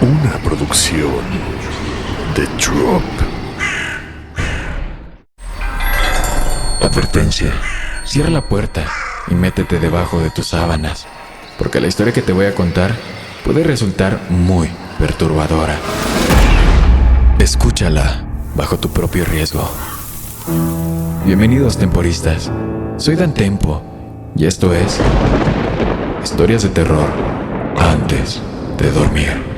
Una producción de Drop. Advertencia. Cierra la puerta y métete debajo de tus sábanas, porque la historia que te voy a contar puede resultar muy perturbadora. Escúchala bajo tu propio riesgo. Bienvenidos, temporistas. Soy Dan Tempo y esto es Historias de Terror antes de dormir.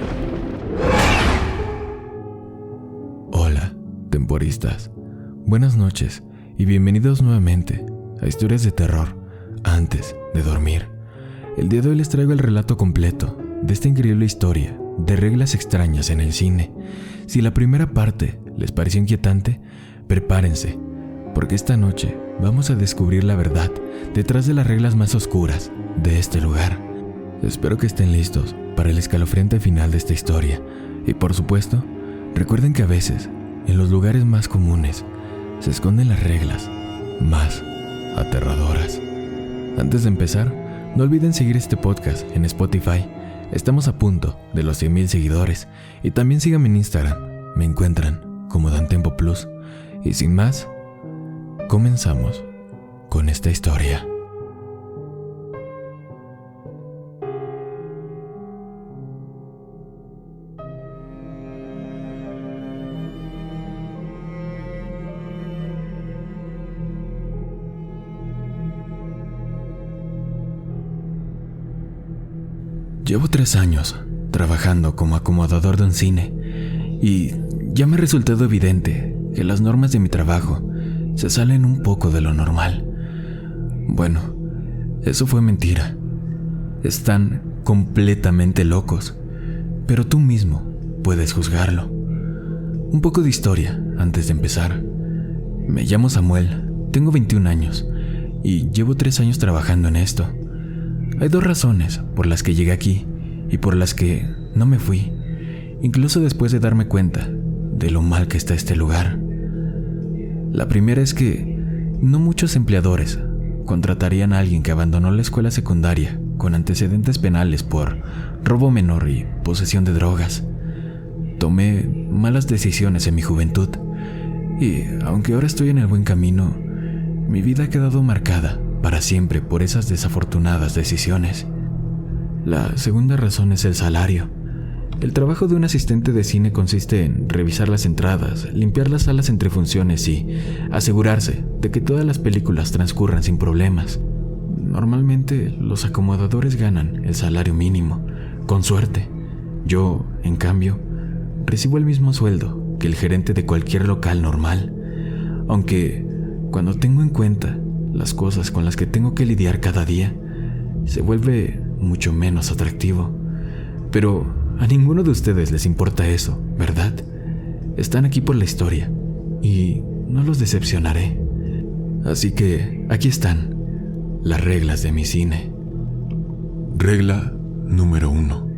Hola, temporistas. Buenas noches y bienvenidos nuevamente a Historias de Terror antes de dormir. El día de hoy les traigo el relato completo de esta increíble historia de reglas extrañas en el cine. Si la primera parte les pareció inquietante, prepárense, porque esta noche vamos a descubrir la verdad detrás de las reglas más oscuras de este lugar. Espero que estén listos para el escalofriante final de esta historia. Y por supuesto, recuerden que a veces, en los lugares más comunes, se esconden las reglas más aterradoras. Antes de empezar, no olviden seguir este podcast en Spotify. Estamos a punto de los 100,000 seguidores. Y también síganme en Instagram. Me encuentran como DanTempo Plus. Y sin más, comenzamos con esta historia. Llevo 3 años trabajando como acomodador de un cine y ya me ha resultado evidente que las normas de mi trabajo se salen un poco de lo normal. Bueno, eso fue mentira. Están completamente locos, pero tú mismo puedes juzgarlo. Un poco de historia antes de empezar. Me llamo Samuel, tengo 21 años y llevo 3 años trabajando en esto. Hay 2 razones por las que llegué aquí y por las que no me fui, incluso después de darme cuenta de lo mal que está este lugar. La primera es que no muchos empleadores contratarían a alguien que abandonó la escuela secundaria con antecedentes penales por robo menor y posesión de drogas. Tomé malas decisiones en mi juventud y, aunque ahora estoy en el buen camino, mi vida ha quedado marcada para siempre por esas desafortunadas decisiones. La segunda razón es el salario. El trabajo de un asistente de cine consiste en revisar las entradas, limpiar las salas entre funciones y asegurarse de que todas las películas transcurran sin problemas. Normalmente los acomodadores ganan el salario mínimo, con suerte. Yo, en cambio, recibo el mismo sueldo que el gerente de cualquier local normal, aunque cuando tengo en cuenta las cosas con las que tengo que lidiar cada día, se vuelve mucho menos atractivo. Pero a ninguno de ustedes les importa eso, ¿verdad? Están aquí por la historia y no los decepcionaré. Así que aquí están las reglas de mi cine. Regla número 1.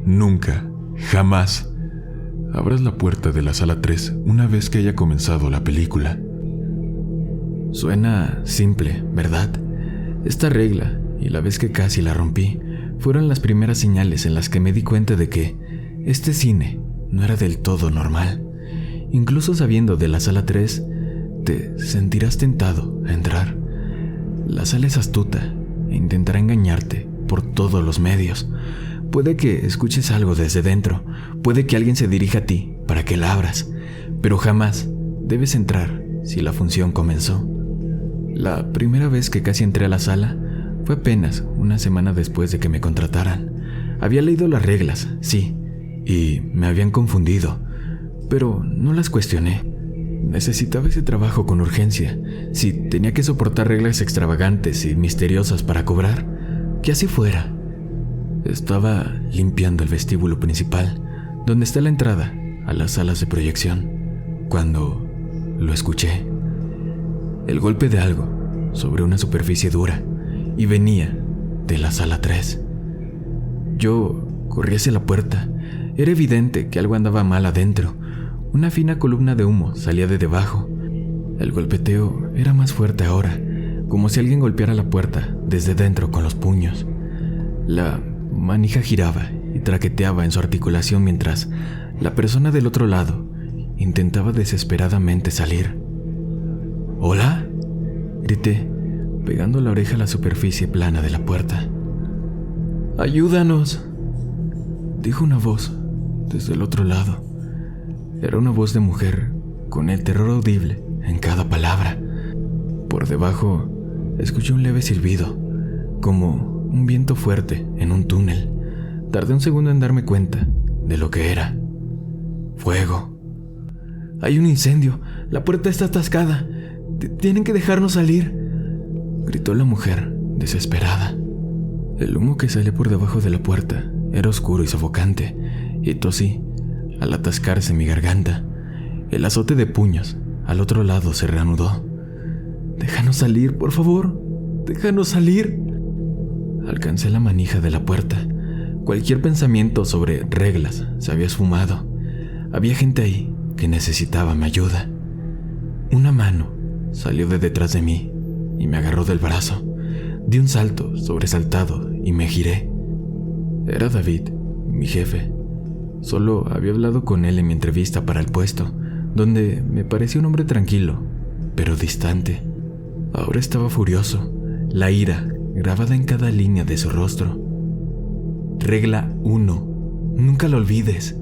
Nunca, jamás abras la puerta de la sala 3 una vez que haya comenzado la película. Suena simple, ¿verdad? Esta regla, y la vez que casi la rompí, fueron las primeras señales en las que me di cuenta de que este cine no era del todo normal. Incluso sabiendo de la sala 3, te sentirás tentado a entrar. La sala es astuta e intentará engañarte por todos los medios. Puede que escuches algo desde dentro, puede que alguien se dirija a ti para que la abras, pero jamás debes entrar si la función comenzó. La primera vez que casi entré a la sala fue apenas una semana después de que me contrataran. Había leído las reglas, sí, y me habían confundido, pero no las cuestioné. Necesitaba ese trabajo con urgencia. Si tenía que soportar reglas extravagantes y misteriosas para cobrar, que así fuera. Estaba limpiando el vestíbulo principal, donde está la entrada a las salas de proyección, cuando lo escuché. El golpe de algo sobre una superficie dura, y venía de la sala 3. Yo corrí hacia la puerta. Era evidente que algo andaba mal adentro. Una fina columna de humo salía de debajo. El golpeteo era más fuerte ahora, como si alguien golpeara la puerta desde dentro con los puños. La manija giraba y traqueteaba en su articulación mientras la persona del otro lado intentaba desesperadamente salir. ¿Hola?, grité, pegando la oreja a la superficie plana de la puerta. ¡Ayúdanos!, dijo una voz desde el otro lado. Era una voz de mujer con el terror audible en cada palabra. Por debajo escuché un leve silbido, como un viento fuerte en un túnel. Tardé un segundo en darme cuenta de lo que era. Fuego. ¡Hay un incendio! ¡La puerta está atascada! ¡Tienen que dejarnos salir!, gritó la mujer, desesperada. El humo que salía por debajo de la puerta era oscuro y sofocante, y tosí al atascarse mi garganta. El azote de puños al otro lado se reanudó. ¡Déjanos salir, por favor! ¡Déjanos salir! Alcancé la manija de la puerta. Cualquier pensamiento sobre reglas se había esfumado. Había gente ahí que necesitaba mi ayuda. Una mano salió de detrás de mí y me agarró del brazo. Di un salto sobresaltado y me giré. Era David, mi jefe. Solo había hablado con él en mi entrevista para el puesto, donde me parecía un hombre tranquilo, pero distante. Ahora estaba furioso, la ira grabada en cada línea de su rostro. Regla 1. Nunca lo olvides.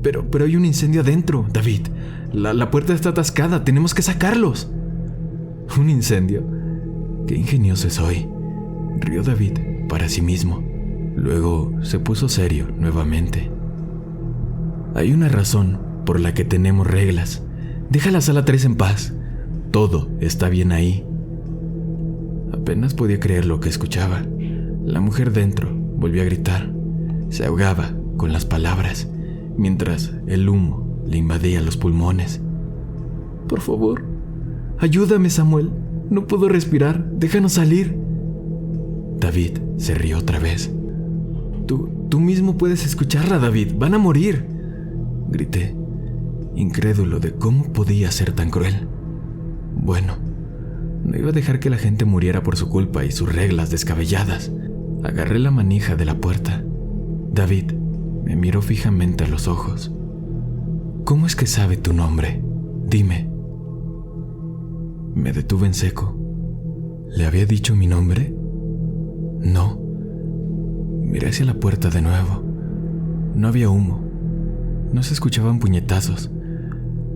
Pero hay un incendio adentro, David. La puerta está atascada, tenemos que sacarlos. ¿Un incendio? Qué ingenioso soy, rió David para sí mismo. Luego se puso serio nuevamente. Hay una razón por la que tenemos reglas. Deja la sala 3 en paz. Todo está bien ahí. Apenas podía creer lo que escuchaba. La mujer dentro volvió a gritar. Se ahogaba con las palabras, mientras el humo le invadía los pulmones. Por favor, ayúdame, Samuel. No puedo respirar. Déjanos salir. David se rió otra vez. Tú mismo puedes escucharla, David. Van a morir, grité, incrédulo de cómo podía ser tan cruel. Bueno, no iba a dejar que la gente muriera por su culpa y sus reglas descabelladas. Agarré la manija de la puerta. David me miró fijamente a los ojos. ¿Cómo es que sabe tu nombre? Dime. Me detuve en seco. ¿Le había dicho mi nombre? No. Miré hacia la puerta de nuevo. No había humo. No se escuchaban puñetazos.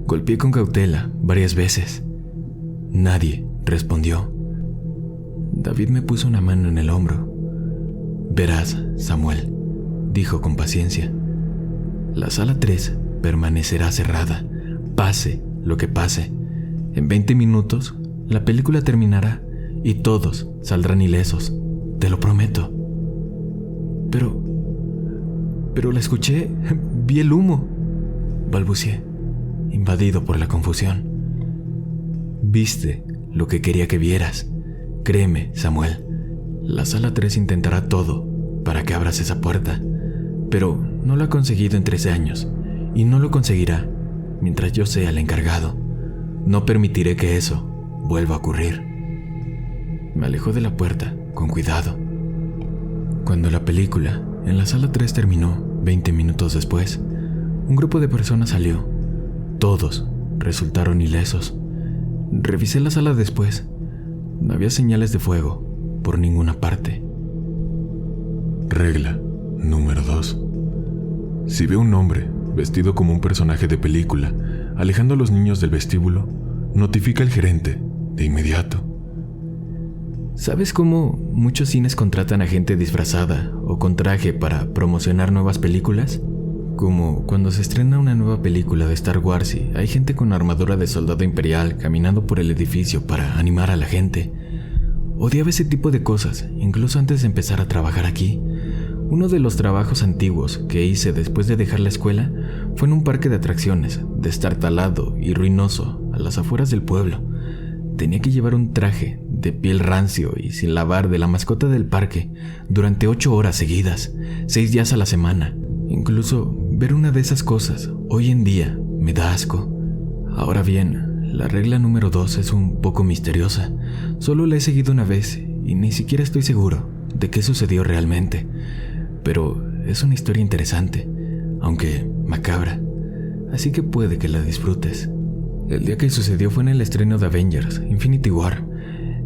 Golpeé con cautela varias veces. Nadie respondió. David me puso una mano en el hombro. Verás, Samuel, dijo con paciencia. La sala 3 permanecerá cerrada, pase lo que pase. En 20 minutos, la película terminará y todos saldrán ilesos. Te lo prometo. Pero la escuché, vi el humo, balbuceé, invadido por la confusión. Viste lo que quería que vieras. Créeme, Samuel, la sala 3 intentará todo para que abras esa puerta, pero no lo ha conseguido en 13 años y no lo conseguirá mientras yo sea el encargado. No permitiré que eso vuelva a ocurrir. Me alejó de la puerta con cuidado. Cuando la película en la sala 3 terminó, 20 minutos después, un grupo de personas salió. Todos resultaron ilesos. Revisé la sala después. No había señales de fuego por ninguna parte. Regla número 2. Si ve un hombre vestido como un personaje de película alejando a los niños del vestíbulo, notifica al gerente de inmediato. ¿Sabes cómo muchos cines contratan a gente disfrazada o con traje para promocionar nuevas películas? Como cuando se estrena una nueva película de Star Wars y hay gente con armadura de soldado imperial caminando por el edificio para animar a la gente. Odiaba ese tipo de cosas, incluso antes de empezar a trabajar aquí. Uno de los trabajos antiguos que hice después de dejar la escuela fue en un parque de atracciones, destartalado y ruinoso, a las afueras del pueblo. Tenía que llevar un traje de piel rancio y sin lavar de la mascota del parque durante 8 horas seguidas, 6 días a la semana. Incluso ver una de esas cosas hoy en día me da asco. Ahora bien, la regla número 2 es un poco misteriosa. Solo la he seguido una vez y ni siquiera estoy seguro de qué sucedió realmente. Pero es una historia interesante, aunque macabra, así que puede que la disfrutes. El día que sucedió fue en el estreno de Avengers: Infinity War.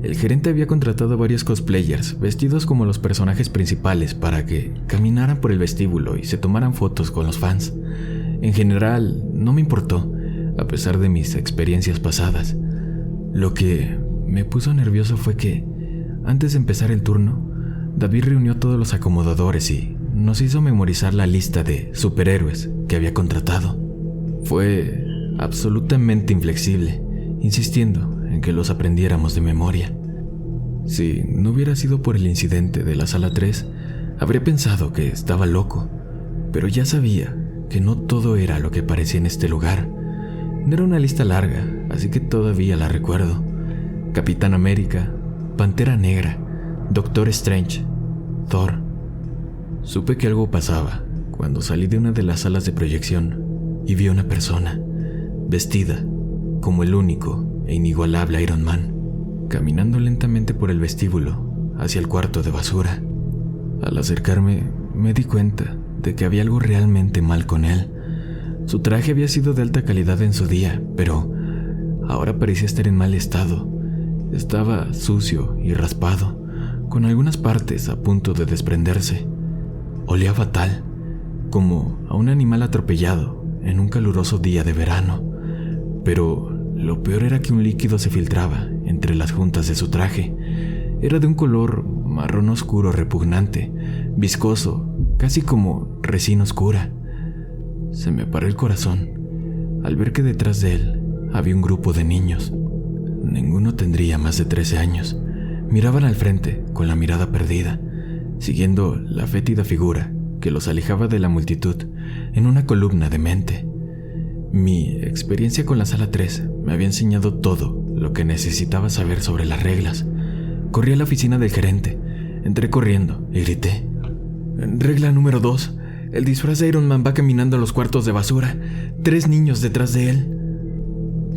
El gerente había contratado a varios cosplayers vestidos como los personajes principales para que caminaran por el vestíbulo y se tomaran fotos con los fans. En general, no me importó, a pesar de mis experiencias pasadas. Lo que me puso nervioso fue que, antes de empezar el turno, David reunió a todos los acomodadores y nos hizo memorizar la lista de superhéroes que había contratado. Fue absolutamente inflexible, insistiendo en que los aprendiéramos de memoria. Si no hubiera sido por el incidente de la sala 3, habría pensado que estaba loco, pero ya sabía que no todo era lo que parecía en este lugar. No era una lista larga, así que todavía la recuerdo. Capitán América, Pantera Negra, Doctor Strange, Thor. Supe que algo pasaba cuando salí de una de las salas de proyección y vi a una persona, vestida como el único e inigualable Iron Man, caminando lentamente por el vestíbulo hacia el cuarto de basura. Al acercarme, me di cuenta de que había algo realmente mal con él. Su traje había sido de alta calidad en su día, pero ahora parecía estar en mal estado. Estaba sucio y raspado, con algunas partes a punto de desprenderse. Olía fatal, como a un animal atropellado en un caluroso día de verano. Pero lo peor era que un líquido se filtraba entre las juntas de su traje. Era de un color marrón oscuro repugnante, viscoso, casi como resina oscura. Se me paró el corazón al ver que detrás de él había un grupo de niños. Ninguno tendría más de 13 años. Miraban al frente con la mirada perdida, siguiendo la fétida figura que los alejaba de la multitud en una columna de mente. Mi experiencia con la sala 3 me había enseñado todo lo que necesitaba saber sobre las reglas. Corrí a la oficina del gerente, entré corriendo y grité: regla número 2, el disfraz de Iron Man va caminando a los cuartos de basura, 3 niños detrás de él.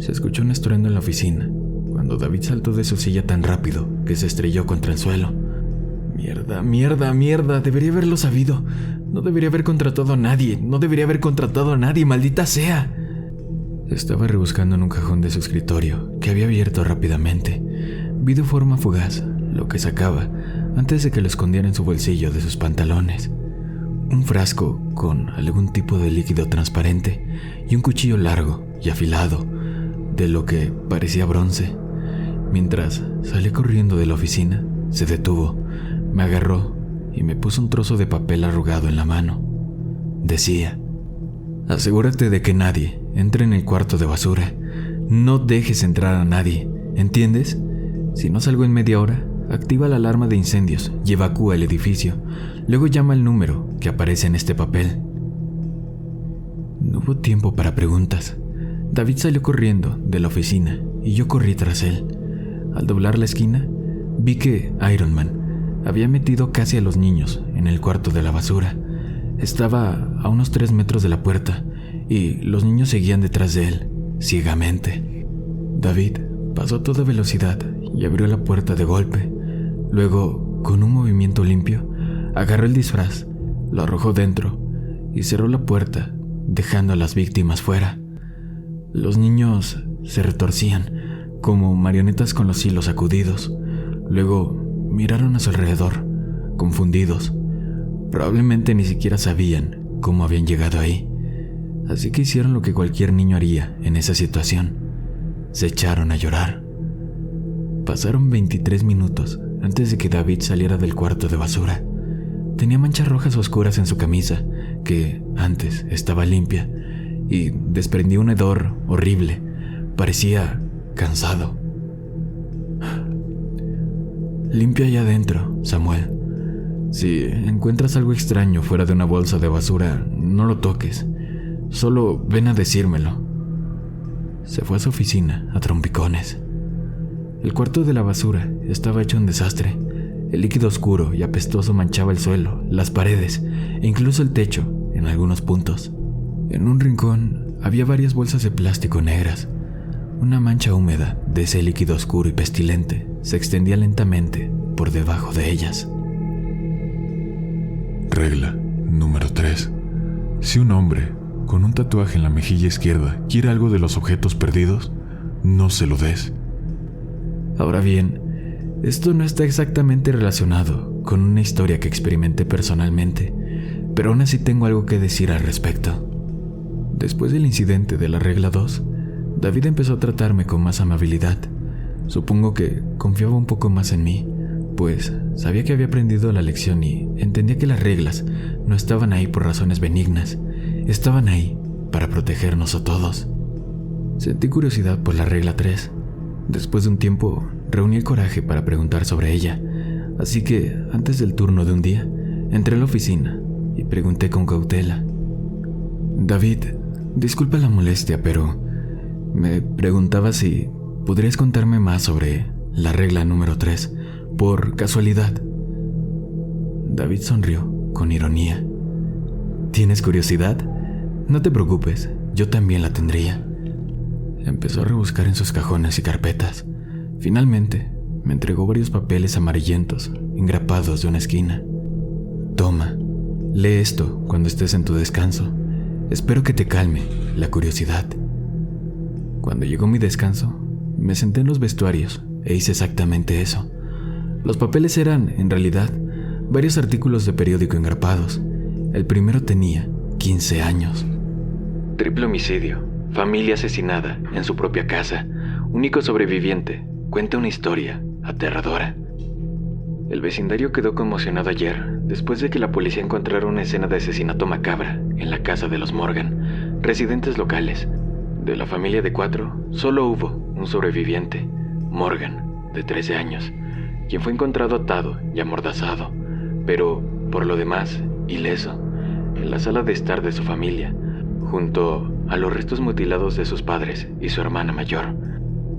Se escuchó un estruendo en la oficina, cuando David saltó de su silla tan rápido que se estrelló contra el suelo. Mierda, debería haberlo sabido. No debería haber contratado a nadie, maldita sea. Estaba rebuscando en un cajón de su escritorio, que había abierto rápidamente. Vi de forma fugaz lo que sacaba antes de que lo escondiera en su bolsillo de sus pantalones. Un frasco con algún tipo de líquido transparente y un cuchillo largo y afilado, de lo que parecía bronce. Mientras salí corriendo de la oficina, se detuvo, me agarró y me puso un trozo de papel arrugado en la mano. Decía: asegúrate de que nadie entre en el cuarto de basura. No dejes entrar a nadie, ¿entiendes? Si no salgo en media hora, activa la alarma de incendios y evacúa el edificio. Luego llama el número que aparece en este papel. No hubo tiempo para preguntas. David salió corriendo de la oficina y yo corrí tras él. Al doblar la esquina, vi que Iron Man había metido casi a los niños en el cuarto de la basura. Estaba a unos 3 metros de la puerta y los niños seguían detrás de él, ciegamente. David pasó a toda velocidad y abrió la puerta de golpe. Luego, con un movimiento limpio, agarró el disfraz, lo arrojó dentro y cerró la puerta, dejando a las víctimas fuera. Los niños se retorcían como marionetas con los hilos sacudidos. Luego miraron a su alrededor, confundidos. Probablemente ni siquiera sabían cómo habían llegado ahí, así que hicieron lo que cualquier niño haría en esa situación: se echaron a llorar. Pasaron 23 minutos antes de que David saliera del cuarto de basura. Tenía manchas rojas oscuras en su camisa, que antes estaba limpia, y desprendía un hedor horrible. Parecía cansado. Limpia allá adentro, Samuel. Si encuentras algo extraño fuera de una bolsa de basura, no lo toques. Solo ven a decírmelo. Se fue a su oficina a trompicones. El cuarto de la basura estaba hecho un desastre. El líquido oscuro y apestoso manchaba el suelo, las paredes e incluso el techo en algunos puntos. En un rincón había varias bolsas de plástico negras. Una mancha húmeda de ese líquido oscuro y pestilente se extendía lentamente por debajo de ellas. Regla número 3. Si un hombre con un tatuaje en la mejilla izquierda quiere algo de los objetos perdidos, no se lo des. Ahora bien, esto no está exactamente relacionado con una historia que experimenté personalmente, pero aún así tengo algo que decir al respecto. Después del incidente de la regla 2, David empezó a tratarme con más amabilidad. Supongo que confiaba un poco más en mí, pues sabía que había aprendido la lección y entendía que las reglas no estaban ahí por razones benignas, estaban ahí para protegernos a todos. Sentí curiosidad por la regla 3. Después de un tiempo, reuní el coraje para preguntar sobre ella, así que antes del turno de un día, entré a la oficina y pregunté con cautela: David, disculpa la molestia, pero me preguntaba si podrías contarme más sobre la regla número 3, por casualidad. David sonrió con ironía. ¿Tienes curiosidad? No te preocupes, yo también la tendría. Empezó a rebuscar en sus cajones y carpetas. Finalmente, me entregó varios papeles amarillentos, engrapados de una esquina. Toma, lee esto cuando estés en tu descanso. Espero que te calme la curiosidad. Cuando llegó mi descanso, me senté en los vestuarios e hice exactamente eso. Los papeles eran, en realidad, varios artículos de periódico engrapados. El primero tenía 15 años. Triple homicidio. Familia asesinada en su propia casa. Único sobreviviente. Cuenta una historia aterradora. El vecindario quedó conmocionado ayer después de que la policía encontrara una escena de asesinato macabra en la casa de los Morgan, residentes locales. De la familia de 4, solo hubo un sobreviviente, Morgan, de 13 años, quien fue encontrado atado y amordazado, pero, por lo demás, ileso, en la sala de estar de su familia, junto a los restos mutilados de sus padres y su hermana mayor.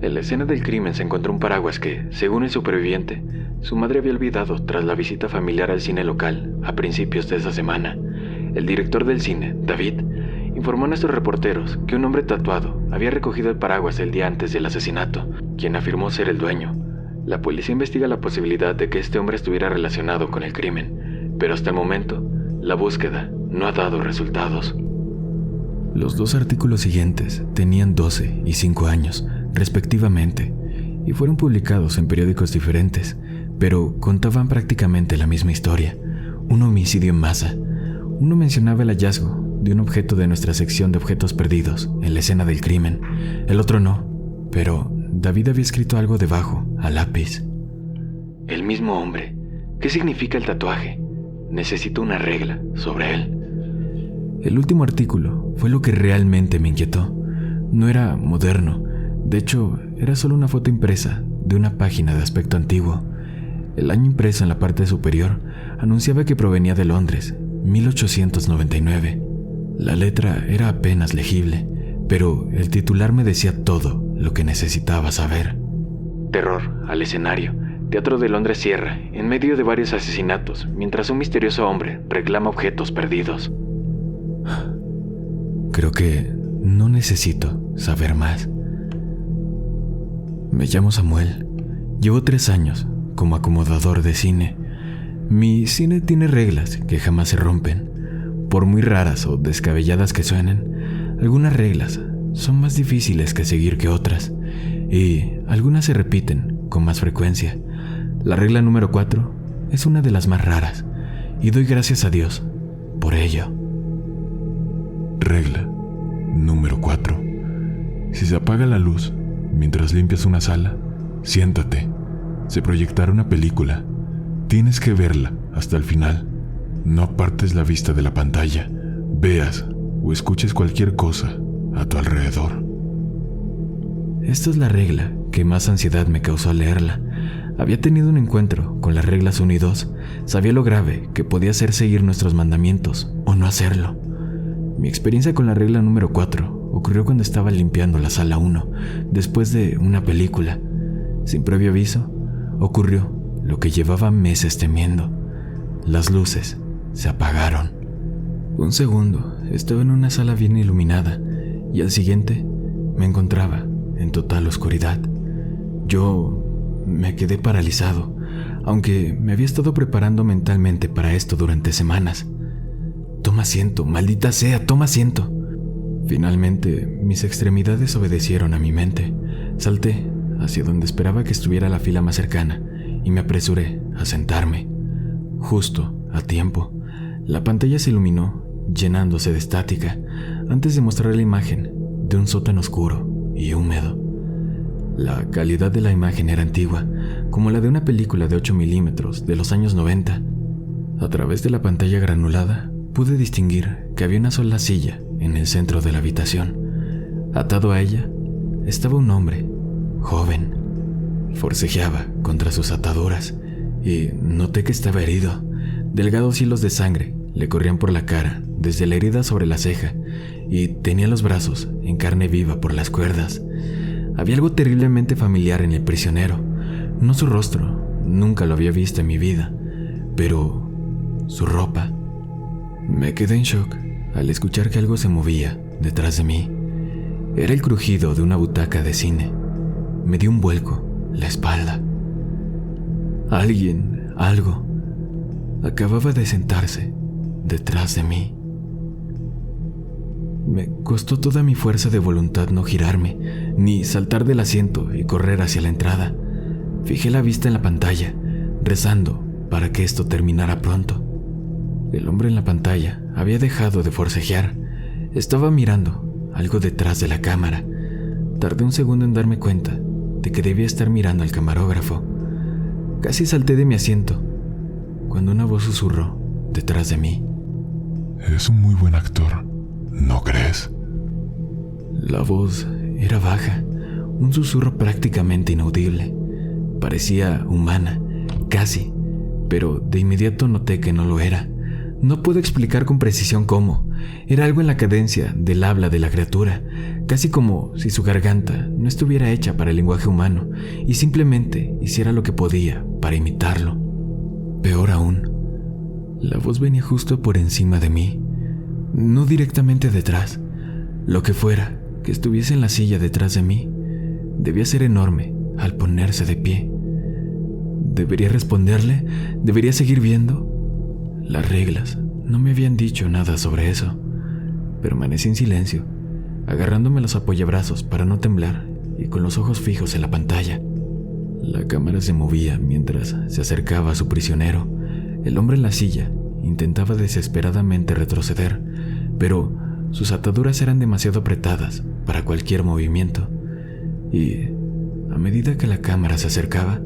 En la escena del crimen se encontró un paraguas que, según el superviviente, su madre había olvidado tras la visita familiar al cine local a principios de esa semana. El director del cine, David, informó a nuestros reporteros que un hombre tatuado había recogido el paraguas el día antes del asesinato, quien afirmó ser el dueño. La policía investiga la posibilidad de que este hombre estuviera relacionado con el crimen, pero hasta el momento, la búsqueda no ha dado resultados. Los dos artículos siguientes tenían 12 y 5 años, respectivamente, y fueron publicados en periódicos diferentes, pero contaban prácticamente la misma historia: un homicidio en masa. Uno mencionaba el hallazgo de un objeto de nuestra sección de objetos perdidos en la escena del crimen, el otro no, pero David había escrito algo debajo, a lápiz. El mismo hombre. ¿Qué significa el tatuaje? Necesito una regla sobre él. El último artículo fue lo que realmente me inquietó. No era moderno, de hecho, era solo una foto impresa de una página de aspecto antiguo. El año impreso en la parte superior anunciaba que provenía de Londres, 1899. La letra era apenas legible, pero el titular me decía todo lo que necesitaba saber. Terror al escenario. Teatro de Londres cierra, en medio de varios asesinatos, mientras un misterioso hombre reclama objetos perdidos. Creo que no necesito saber más. Me llamo Samuel. Llevo 3 años como acomodador de cine. Mi cine tiene reglas que jamás se rompen. Por muy raras o descabelladas que suenen, algunas reglas son más difíciles que seguir que otras, y algunas se repiten con más frecuencia. La regla número 4 es una de las más raras, y doy gracias a Dios por ello. Regla número 4. Si se apaga la luz mientras limpias una sala, siéntate. Se proyectará una película. Tienes que verla hasta el final. No apartes la vista de la pantalla. Veas o escuches cualquier cosa a tu alrededor. Esta es la regla que más ansiedad me causó al leerla. Había tenido un encuentro con las reglas 1 y 2. Sabía lo grave que podía ser seguir nuestros mandamientos o no hacerlo. Mi experiencia con la regla número 4 ocurrió cuando estaba limpiando la sala 1, después de una película. Sin previo aviso, ocurrió lo que llevaba meses temiendo. Las luces se apagaron. Un segundo estaba en una sala bien iluminada y al siguiente me encontraba en total oscuridad. Yo me quedé paralizado, aunque me había estado preparando mentalmente para esto durante semanas. Toma asiento, maldita sea, toma asiento. Finalmente, mis extremidades obedecieron a mi mente. Salté hacia donde esperaba que estuviera la fila más cercana y me apresuré a sentarme. Justo a tiempo, la pantalla se iluminó, llenándose de estática, antes de mostrar la imagen de un sótano oscuro y húmedo. La calidad de la imagen era antigua, como la de una película de 8 milímetros de los años 90. A través de la pantalla granulada, pude distinguir que había una sola silla en el centro de la habitación. Atado a ella estaba un hombre, joven. Forcejeaba contra sus ataduras y noté que estaba herido. Delgados hilos de sangre le corrían por la cara, desde la herida sobre la ceja, y tenía los brazos en carne viva por las cuerdas. Había algo terriblemente familiar en el prisionero. No su rostro, nunca lo había visto en mi vida, pero su ropa. Me quedé en shock al escuchar que algo se movía detrás de mí. Era el crujido de una butaca de cine. Me dio un vuelco la espalda. Algo, acababa de sentarse detrás de mí. Me costó toda mi fuerza de voluntad no girarme, ni saltar del asiento y correr hacia la entrada. Fijé la vista en la pantalla, rezando para que esto terminara pronto. El hombre en la pantalla había dejado de forcejear. Estaba mirando algo detrás de la cámara. Tardé un segundo en darme cuenta de que debía estar mirando al camarógrafo. Casi salté de mi asiento cuando una voz susurró detrás de mí. Eres un muy buen actor, ¿no crees? La voz era baja, un susurro prácticamente inaudible. Parecía humana, casi, pero de inmediato noté que no lo era. No puedo explicar con precisión cómo. Era algo en la cadencia del habla de la criatura, casi como si su garganta no estuviera hecha para el lenguaje humano y simplemente hiciera lo que podía para imitarlo. Peor aún, la voz venía justo por encima de mí, no directamente detrás. Lo que fuera que estuviese en la silla detrás de mí debía ser enorme al ponerse de pie. ¿Debería responderle? ¿Debería seguir viendo? Las reglas no me habían dicho nada sobre eso. Permanecí en silencio, agarrándome los apoyabrazos para no temblar y con los ojos fijos en la pantalla. La cámara se movía mientras se acercaba a su prisionero. El hombre en la silla intentaba desesperadamente retroceder, pero sus ataduras eran demasiado apretadas para cualquier movimiento. Y a medida que la cámara se acercaba,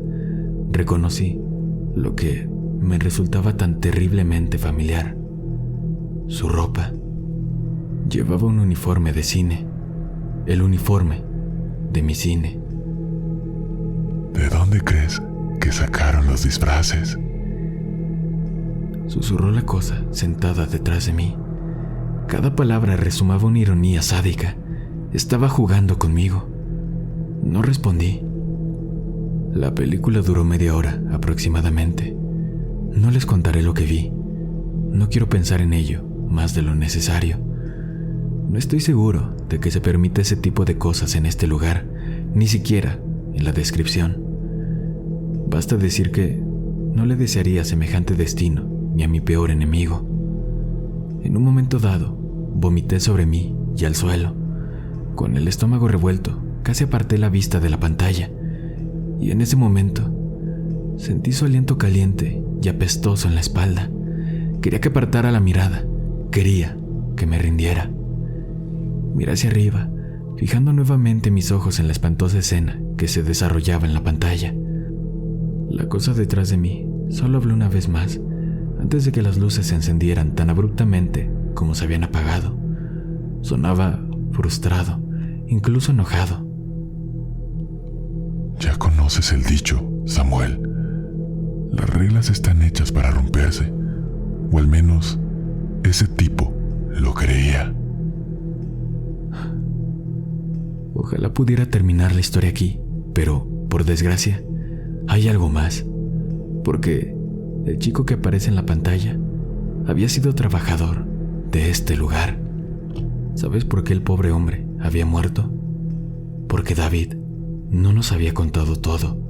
reconocí lo que me resultaba tan terriblemente familiar. Su ropa. Llevaba un uniforme de cine. El uniforme de mi cine. ¿De dónde crees que sacaron los disfraces? Susurró la cosa sentada detrás de mí. Cada palabra resumaba una ironía sádica. Estaba jugando conmigo. No respondí. La película duró media hora aproximadamente. No les contaré lo que vi. No quiero pensar en ello más de lo necesario. No estoy seguro de que se permita ese tipo de cosas en este lugar, ni siquiera en la descripción. Basta decir que no le desearía semejante destino ni a mi peor enemigo. En un momento dado, vomité sobre mí y al suelo. Con el estómago revuelto, casi aparté la vista de la pantalla, y en ese momento sentí su aliento caliente y apestoso en la espalda. Quería que apartara la mirada, quería que me rindiera. Miré hacia arriba, fijando nuevamente mis ojos en la espantosa escena que se desarrollaba en la pantalla. La cosa detrás de mí solo habló una vez más, antes de que las luces se encendieran tan abruptamente como se habían apagado. Sonaba frustrado, incluso enojado. Ya conoces el dicho, Samuel. Las reglas están hechas para romperse, o al menos ese tipo lo creía. Ojalá pudiera terminar la historia aquí, pero, por desgracia, hay algo más, porque el chico que aparece en la pantalla había sido trabajador de este lugar. ¿Sabes por qué el pobre hombre había muerto? Porque David no nos había contado todo,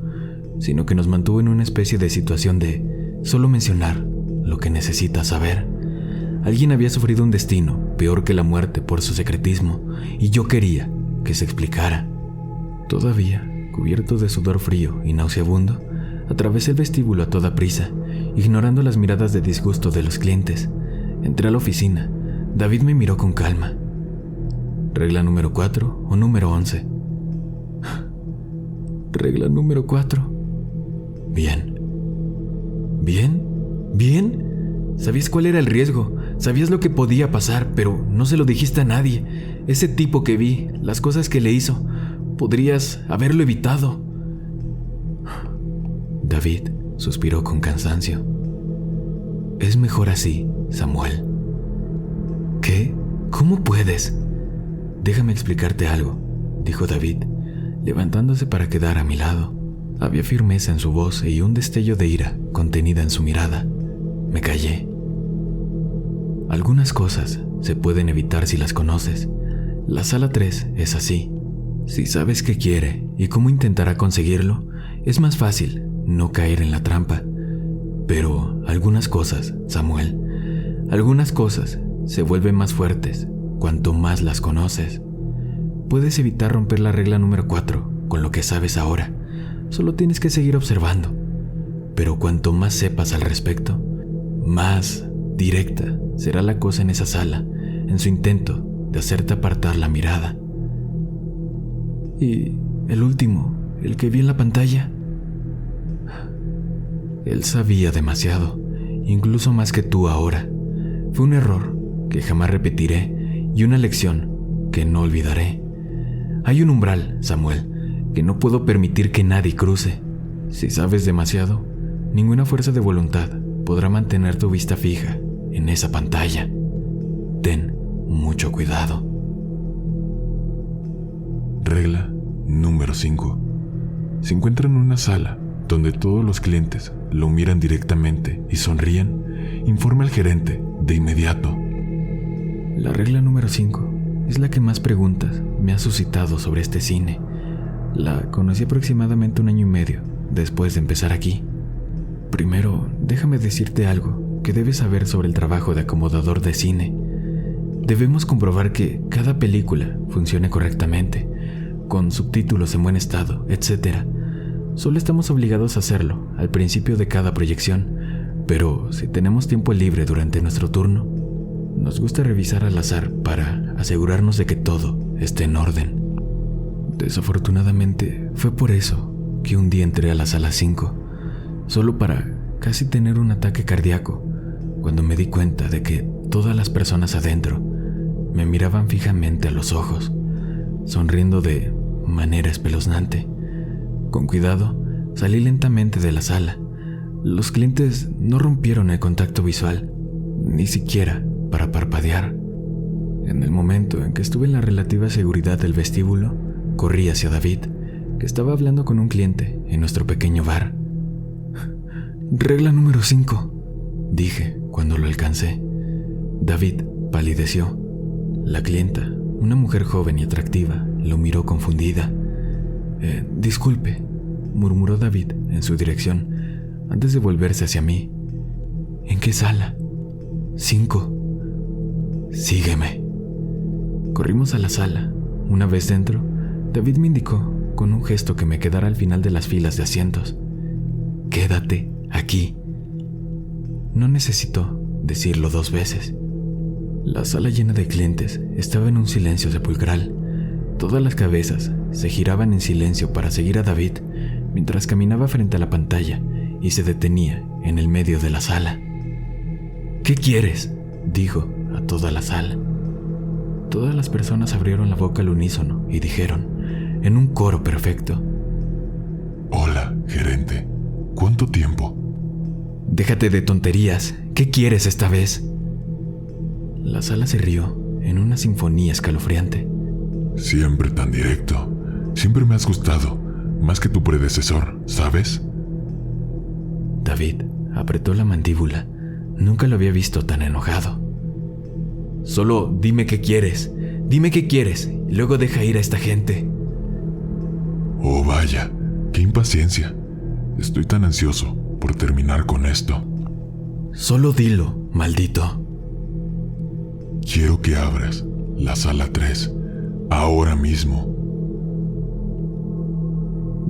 sino que nos mantuvo en una especie de situación de solo mencionar lo que necesitas saber. Alguien había sufrido un destino peor que la muerte por su secretismo, y yo quería que se explicara. Todavía, cubierto de sudor frío y nauseabundo, atravesé el vestíbulo a toda prisa, ignorando las miradas de disgusto de los clientes. Entré a la oficina. David me miró con calma. ¿Regla número 4 o número 11? Regla número 4. Bien. ¿Bien? ¿Bien? Sabías cuál era el riesgo, sabías lo que podía pasar, pero no se lo dijiste a nadie. Ese tipo que vi, las cosas que le hizo, podrías haberlo evitado. David suspiró con cansancio. Es mejor así, Samuel. ¿Qué? ¿Cómo puedes? Déjame explicarte algo, dijo David, levantándose para quedar a mi lado. Había firmeza en su voz y un destello de ira contenida en su mirada. Me callé. Algunas cosas se pueden evitar si las conoces. La sala 3 es así. Si sabes qué quiere y cómo intentará conseguirlo, es más fácil no caer en la trampa. Pero algunas cosas, Samuel, algunas cosas se vuelven más fuertes cuanto más las conoces. Puedes evitar romper la regla número 4 con lo que sabes ahora. Solo tienes que seguir observando. Pero cuanto más sepas al respecto, más directa será la cosa en esa sala, en su intento de hacerte apartar la mirada. Y el último, el que vi en la pantalla. Él sabía demasiado, incluso más que tú ahora. Fue un error que jamás repetiré y una lección que no olvidaré. Hay un umbral, Samuel, que no puedo permitir que nadie cruce. Si sabes demasiado, ninguna fuerza de voluntad podrá mantener tu vista fija en esa pantalla. Ten mucho cuidado. Regla número 5. Se encuentra en una sala donde todos los clientes lo miran directamente y sonríen, informa al gerente de inmediato. La regla número 5 es la que más preguntas me ha suscitado sobre este cine. La conocí aproximadamente 1 año y medio después de empezar aquí. Primero, déjame decirte algo que debes saber sobre el trabajo de acomodador de cine. Debemos comprobar que cada película funcione correctamente, con subtítulos en buen estado, etc. Solo estamos obligados a hacerlo al principio de cada proyección, pero si tenemos tiempo libre durante nuestro turno, nos gusta revisar al azar para asegurarnos de que todo esté en orden. Desafortunadamente, fue por eso que un día entré a la sala 5, solo para casi tener un ataque cardíaco, cuando me di cuenta de que todas las personas adentro me miraban fijamente a los ojos, sonriendo de manera espeluznante. Con cuidado, salí lentamente de la sala. Los clientes no rompieron el contacto visual, ni siquiera para parpadear. En el momento en que estuve en la relativa seguridad del vestíbulo, corrí hacia David, que estaba hablando con un cliente en nuestro pequeño bar. Regla número 5, dije cuando lo alcancé. David palideció. La clienta, una mujer joven y atractiva, lo miró confundida. Disculpe, murmuró David en su dirección, antes de volverse hacia mí. ¿En qué sala? 5. Sígueme. Corrimos a la sala. Una vez dentro, David me indicó con un gesto que me quedara al final de las filas de asientos. Quédate aquí. No necesitó decirlo 2 veces. La sala llena de clientes estaba en un silencio sepulcral. Todas las cabezas se giraban en silencio para seguir a David mientras caminaba frente a la pantalla y se detenía en el medio de la sala. ¿Qué quieres?, dijo a toda la sala. Todas las personas abrieron la boca al unísono y dijeron, en un coro perfecto: Hola, gerente. ¿Cuánto tiempo? Déjate de tonterías. ¿Qué quieres esta vez? La sala se rió en una sinfonía escalofriante. Siempre tan directo. Siempre me has gustado, más que tu predecesor, ¿sabes? David apretó la mandíbula. Nunca lo había visto tan enojado. Solo dime qué quieres. Dime qué quieres y luego deja ir a esta gente. Oh, vaya, qué impaciencia. Estoy tan ansioso por terminar con esto. Solo dilo, maldito. Quiero que abras la sala 3, ahora mismo.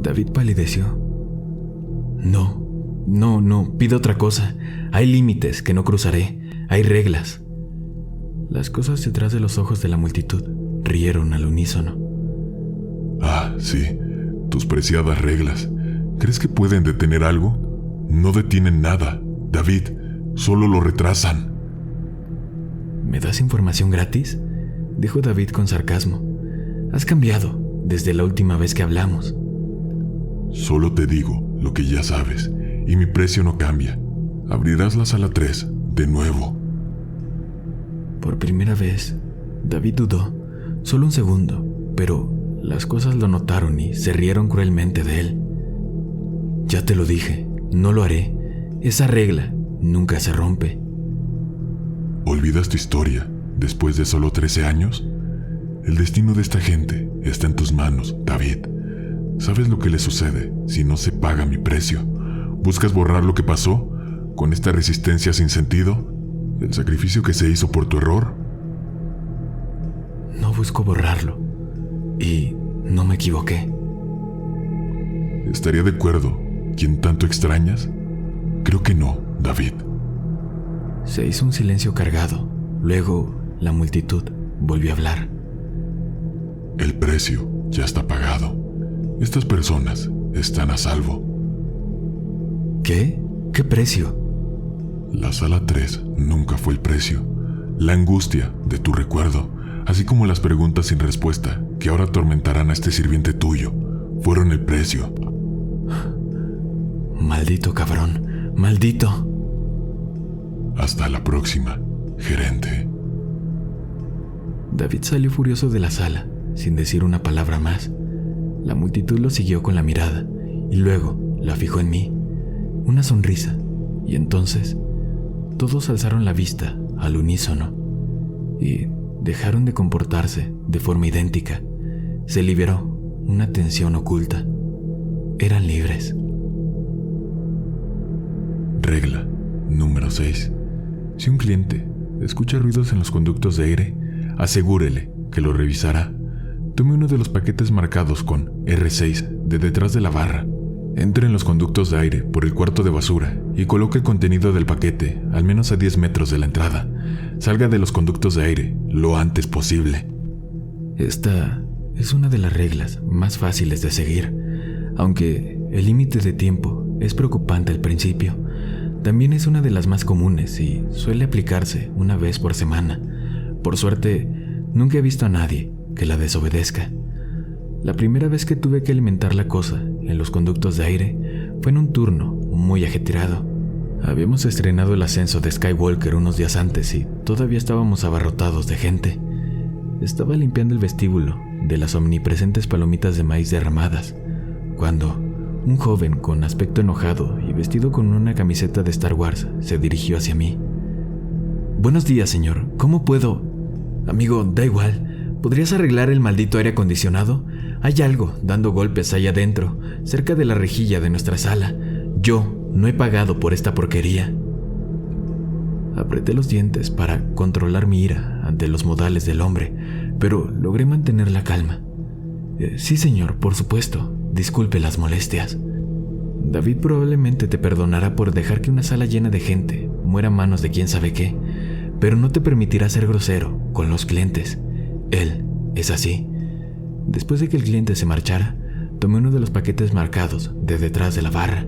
David palideció. No, pido otra cosa. Hay límites que no cruzaré. Hay reglas. Las cosas detrás de los ojos de la multitud rieron al unísono. Ah, sí, tus preciadas reglas. ¿Crees que pueden detener algo? No detienen nada, David. Solo lo retrasan. ¿Me das información gratis?, dijo David con sarcasmo. Has cambiado desde la última vez que hablamos. Solo te digo lo que ya sabes, y mi precio no cambia. Abrirás la sala 3 de nuevo. Por primera vez, David dudó, solo un segundo, pero las cosas lo notaron y se rieron cruelmente de él. Ya te lo dije, no lo haré. Esa regla nunca se rompe. ¿Olvidas tu historia después de solo 13 años? El destino de esta gente está en tus manos, David. ¿Sabes lo que le sucede si no se paga mi precio? ¿Buscas borrar lo que pasó con esta resistencia sin sentido? ¿El sacrificio que se hizo por tu error? No busco borrarlo. Y no me equivoqué. ¿Estaría de acuerdo quien tanto extrañas? Creo que no, David. Se hizo un silencio cargado. Luego, la multitud volvió a hablar. El precio ya está pagado. Estas personas están a salvo. ¿Qué? ¿Qué precio? La sala 3 nunca fue el precio. La angustia de tu recuerdo, así como las preguntas sin respuesta que ahora atormentarán a este sirviente tuyo, fueron el precio. Maldito cabrón, maldito. Hasta la próxima, gerente. David salió furioso de la sala, sin decir una palabra más. La multitud lo siguió con la mirada y luego la fijó en mí. Una sonrisa, y entonces todos alzaron la vista al unísono y dejaron de comportarse de forma idéntica. Se liberó una tensión oculta. Eran libres. Regla número 6. Si un cliente escucha ruidos en los conductos de aire, asegúrele que lo revisará. Tome uno de los paquetes marcados con R6 de detrás de la barra. Entre en los conductos de aire por el cuarto de basura y coloque el contenido del paquete al menos a 10 metros de la entrada. Salga de los conductos de aire lo antes posible. Esta es una de las reglas más fáciles de seguir, aunque el límite de tiempo es preocupante al principio. También es una de las más comunes y suele aplicarse una vez por semana. Por suerte, nunca he visto a nadie que la desobedezca. La primera vez que tuve que alimentar la cosa en los conductos de aire fue en un turno muy ajetreado. Habíamos estrenado el ascenso de Skywalker unos días antes y todavía estábamos abarrotados de gente. Estaba limpiando el vestíbulo de las omnipresentes palomitas de maíz derramadas, cuando un joven con aspecto enojado y vestido con una camiseta de Star Wars se dirigió hacia mí. «Buenos días, señor. ¿Cómo puedo...?» «Amigo, da igual. ¿Podrías arreglar el maldito aire acondicionado? Hay algo dando golpes allá adentro, cerca de la rejilla de nuestra sala. Yo no he pagado por esta porquería». Apreté los dientes para controlar mi ira ante los modales del hombre, pero logré mantener la calma. «Sí, señor, por supuesto. Disculpe las molestias. David probablemente te perdonará por dejar que una sala llena de gente muera a manos de quién sabe qué, pero no te permitirá ser grosero con los clientes. Él es así». Después de que el cliente se marchara, tomé uno de los paquetes marcados de detrás de la barra.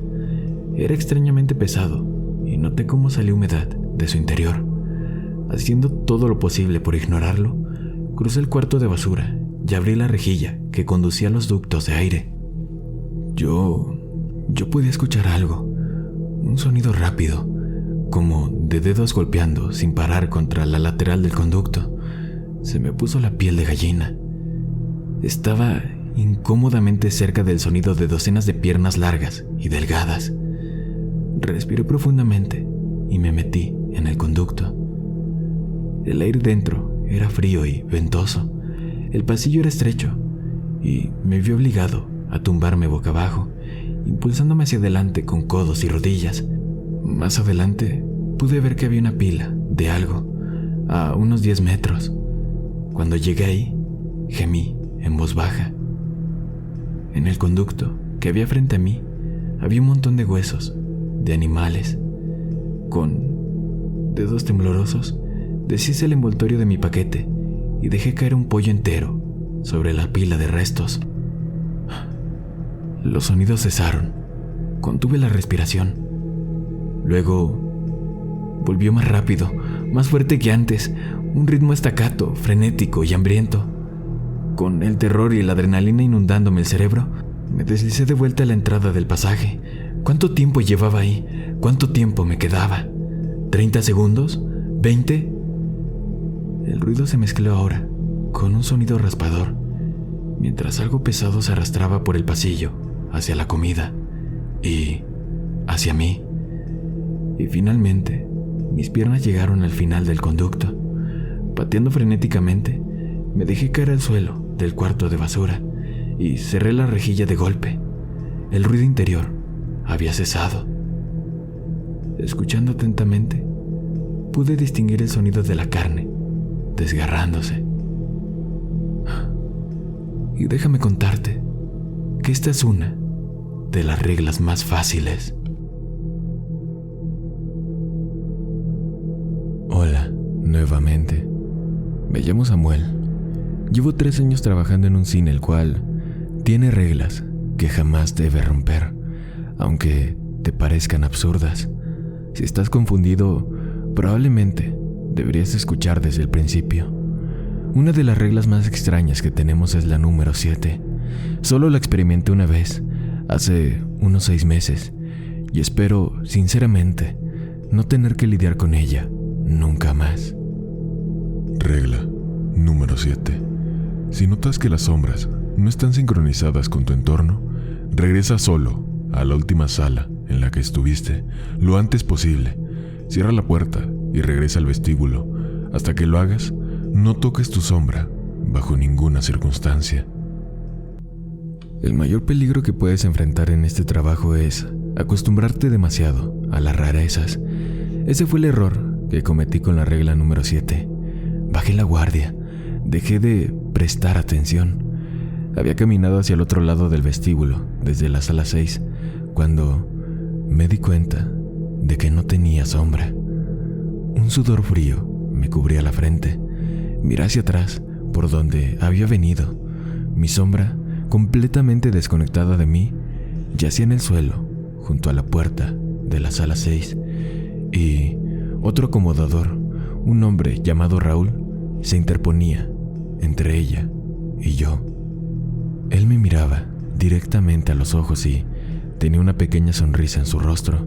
Era extrañamente pesado y noté cómo salió humedad de su interior. Haciendo todo lo posible por ignorarlo, crucé el cuarto de basura y abrí la rejilla que conducía a los ductos de aire. Yo podía escuchar algo, un sonido rápido, como de dedos golpeando sin parar contra la lateral del conducto. Se me puso la piel de gallina. Estaba incómodamente cerca del sonido de docenas de piernas largas y delgadas. Respiré profundamente y me metí en el conducto. El aire dentro era frío y ventoso. El pasillo era estrecho y me vi obligado a tumbarme boca abajo, impulsándome hacia adelante con codos y rodillas. Más adelante pude ver que había una pila de algo a unos 10 metros. Cuando llegué ahí, gemí en voz baja. En el conducto que había frente a mí había un montón de huesos, de animales. Con dedos temblorosos, deshice el envoltorio de mi paquete y dejé caer un pollo entero sobre la pila de restos. Los sonidos cesaron. Contuve la respiración. Luego volvió más rápido, más fuerte que antes, un ritmo staccato, frenético y hambriento. Con el terror y la adrenalina inundándome el cerebro, me deslicé de vuelta a la entrada del pasaje. ¿Cuánto tiempo llevaba ahí? ¿Cuánto tiempo me quedaba? ¿30 segundos? ¿20? El ruido se mezcló ahora con un sonido raspador, mientras algo pesado se arrastraba por el pasillo hacia la comida y hacia mí. Y finalmente, mis piernas llegaron al final del conducto. Pateando frenéticamente, me dejé caer al suelo del cuarto de basura y cerré la rejilla de golpe. El ruido interior había cesado. Escuchando atentamente, pude distinguir el sonido de la carne desgarrándose. Y déjame contarte que esta es una de las reglas más fáciles. Hola, nuevamente. Me llamo Samuel. Llevo 3 años trabajando en un cine el cual tiene reglas que jamás debe romper, aunque te parezcan absurdas. Si estás confundido, probablemente deberías escuchar desde el principio. Una de las reglas más extrañas que tenemos es la número 7. Solo la experimenté una vez, hace unos 6 meses, y espero, sinceramente, no tener que lidiar con ella nunca más. Regla número 7. Si notas que las sombras no están sincronizadas con tu entorno, regresa solo a la última sala en la que estuviste lo antes posible. Cierra la puerta y regresa al vestíbulo. Hasta que lo hagas, no toques tu sombra bajo ninguna circunstancia. El mayor peligro que puedes enfrentar en este trabajo es acostumbrarte demasiado a las rarezas. Ese fue el error que cometí con la regla número 7. Bajé la guardia, dejé de prestar atención. Había caminado hacia el otro lado del vestíbulo, desde la sala 6, cuando me di cuenta de que no tenía sombra. Un sudor frío me cubría la frente. Miré hacia atrás, por donde había venido. Mi sombra, completamente desconectada de mí, yacía en el suelo, junto a la puerta de la sala 6. Y otro acomodador, un hombre llamado Raúl, se interponía entre ella y yo. Él me miraba directamente a los ojos y tenía una pequeña sonrisa en su rostro.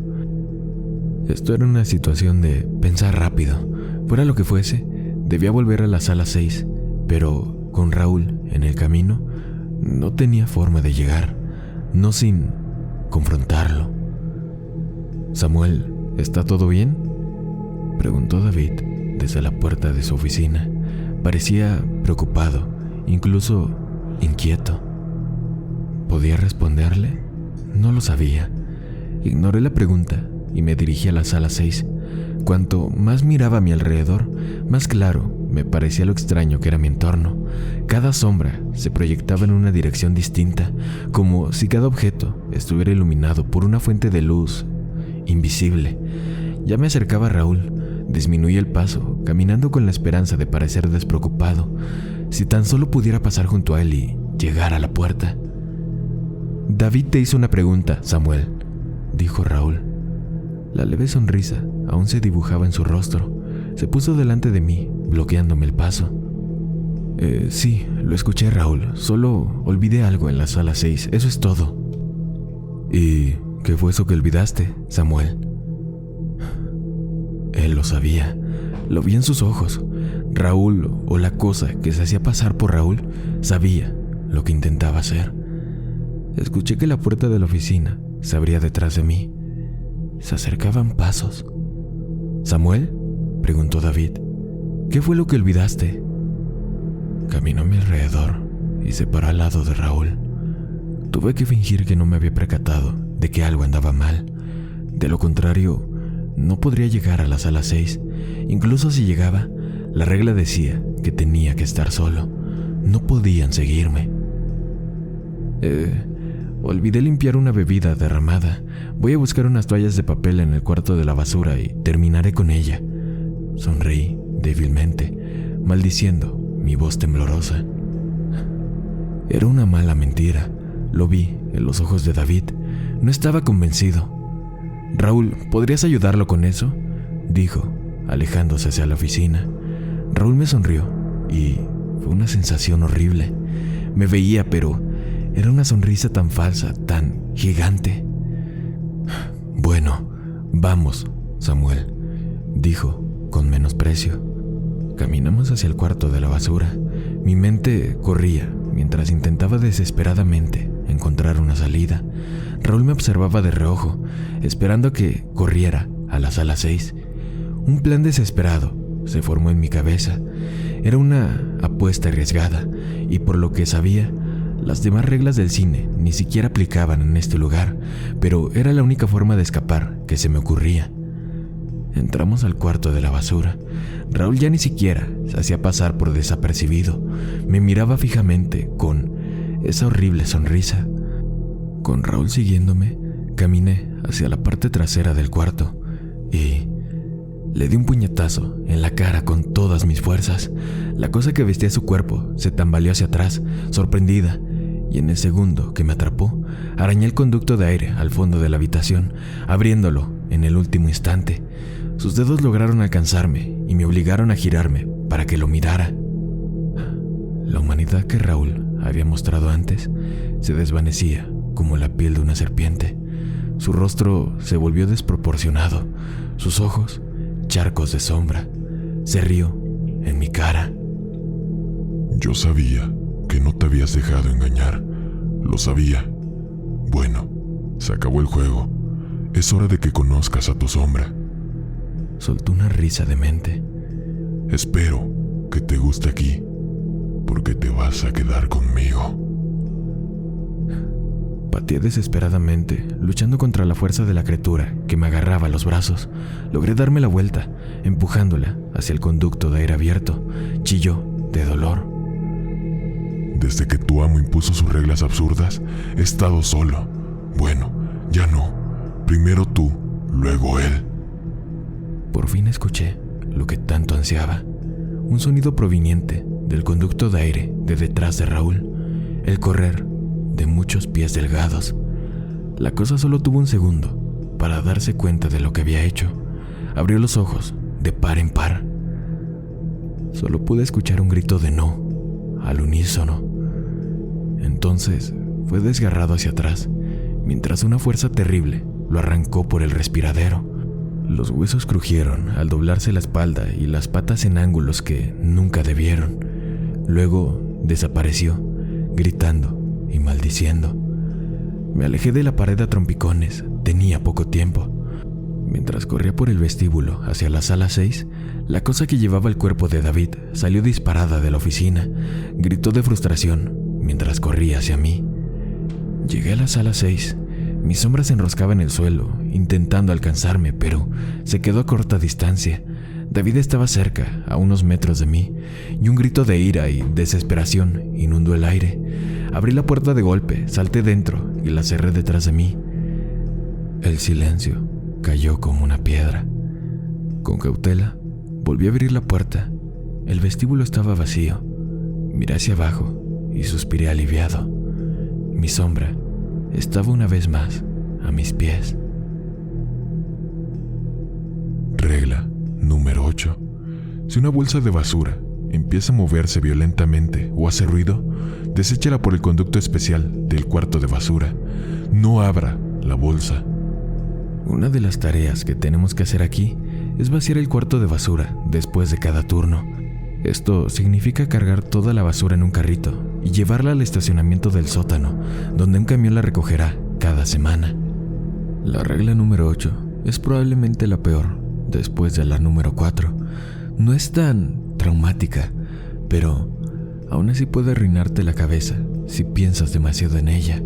Esto era una situación de pensar rápido. Fuera lo que fuese, debía volver a la sala 6, pero con Raúl en el camino no tenía forma de llegar, no sin confrontarlo. «Samuel, ¿está todo bien?», preguntó David desde la puerta de su oficina. Parecía preocupado, incluso inquieto. ¿Podía responderle? No lo sabía. Ignoré la pregunta y me dirigí a la sala 6. Cuanto más miraba a mi alrededor, más claro me parecía lo extraño que era mi entorno. Cada sombra se proyectaba en una dirección distinta, como si cada objeto estuviera iluminado por una fuente de luz invisible. Ya me acercaba a Raúl. Disminuí el paso, caminando con la esperanza de parecer despreocupado. Si tan solo pudiera pasar junto a él y llegar a la puerta. «David te hizo una pregunta, Samuel», dijo Raúl. La leve sonrisa aún se dibujaba en su rostro. Se puso delante de mí, bloqueándome el paso. Sí, lo escuché, Raúl. Solo olvidé algo en la sala 6, eso es todo». «¿Y qué fue eso que olvidaste, Samuel?». Él lo sabía. Lo vi en sus ojos. Raúl, o la cosa que se hacía pasar por Raúl, sabía lo que intentaba hacer. Escuché que la puerta de la oficina se abría detrás de mí. Se acercaban pasos. «¿Samuel?», preguntó David. «¿Qué fue lo que olvidaste?». Caminó a mi alrededor y se paró al lado de Raúl. Tuve que fingir que no me había percatado de que algo andaba mal. De lo contrario, no podría llegar a la sala 6. Incluso si llegaba, La regla decía que tenía que estar solo. No podían seguirme. Olvidé limpiar una bebida derramada. Voy a buscar unas toallas de papel en el cuarto de la basura y terminaré con ella. Sonreí débilmente, maldiciendo mi voz temblorosa. Era una mala mentira. Lo vi en los ojos de David. No estaba convencido. «Raúl, ¿podrías ayudarlo con eso?», dijo, alejándose hacia la oficina. Raúl me sonrió y fue una sensación horrible. Me veía, pero era una sonrisa tan falsa, tan gigante. «Bueno, vamos, Samuel», dijo con menosprecio. Caminamos hacia el cuarto de la basura. Mi mente corría mientras intentaba desesperadamente encontrar una salida. Raúl me observaba de reojo, esperando que corriera a la sala 6. Un plan desesperado se formó en mi cabeza. Era una apuesta arriesgada, y por lo que sabía, las demás reglas del cine ni siquiera aplicaban en este lugar, pero era la única forma de escapar que se me ocurría. Entramos al cuarto de la basura. Raúl ya ni siquiera se hacía pasar por desapercibido. Me miraba fijamente con esa horrible sonrisa. Con Raúl siguiéndome, caminé hacia la parte trasera del cuarto y le di un puñetazo en la cara con todas mis fuerzas. La cosa que vestía su cuerpo se tambaleó hacia atrás, sorprendida, y en el segundo que me atrapó, arañé el conducto de aire al fondo de la habitación, abriéndolo en el último instante. Sus dedos lograron alcanzarme y me obligaron a girarme para que lo mirara. La humanidad que Raúl había mostrado antes se desvanecía como la piel de una serpiente. Su rostro se volvió desproporcionado, sus ojos charcos de sombra. Se rió en mi cara. Yo sabía que no te habías dejado engañar. Lo sabía. Bueno, se acabó el juego. Es hora de que conozcas a tu sombra. Soltó una risa demente. Espero que te guste aquí, porque te vas a quedar conmigo. Pateé desesperadamente, luchando contra la fuerza de la criatura que me agarraba a los brazos. Logré darme la vuelta, empujándola hacia el conducto de aire abierto. Chilló de dolor. Desde que tu amo impuso sus reglas absurdas, he estado solo. Bueno, ya no. Primero tú, luego él. Por fin escuché lo que tanto ansiaba. Un sonido proveniente del conducto de aire de detrás de Raúl. El correr de muchos pies delgados. La cosa solo tuvo un segundo para darse cuenta de lo que había hecho. Abrió los ojos de par en par. Solo pude escuchar un grito de no, al unísono. Entonces fue desgarrado hacia atrás, mientras una fuerza terrible lo arrancó por el respiradero. Los huesos crujieron al doblarse la espalda y las patas en ángulos que nunca debieron. Luego desapareció, gritando y maldiciendo. Me alejé de la pared a trompicones. Tenía poco tiempo. Mientras corría por el vestíbulo hacia la sala 6, la cosa que llevaba el cuerpo de David salió disparada de la oficina. Gritó de frustración mientras corría hacia mí. Llegué a la sala 6. Mi sombra se enroscaba en el suelo, intentando alcanzarme, pero se quedó a corta distancia. David estaba cerca, a unos metros de mí, y un grito de ira y desesperación inundó el aire. Abrí la puerta de golpe, salté dentro y la cerré detrás de mí. El silencio cayó como una piedra. Con cautela, volví a abrir la puerta. El vestíbulo estaba vacío. Miré hacia abajo y suspiré aliviado. Mi sombra estaba una vez más a mis pies. Regla número 8. Si una bolsa de basura empieza a moverse violentamente o hace ruido, deséchala por el conducto especial del cuarto de basura. No abra la bolsa. Una de las tareas que tenemos que hacer aquí es vaciar el cuarto de basura después de cada turno. Esto significa cargar toda la basura en un carrito y llevarla al estacionamiento del sótano, donde un camión la recogerá cada semana. La regla número 8 es probablemente la peor, después de la número 4. No es tan traumática, pero aún así puede arruinarte la cabeza si piensas demasiado en ella.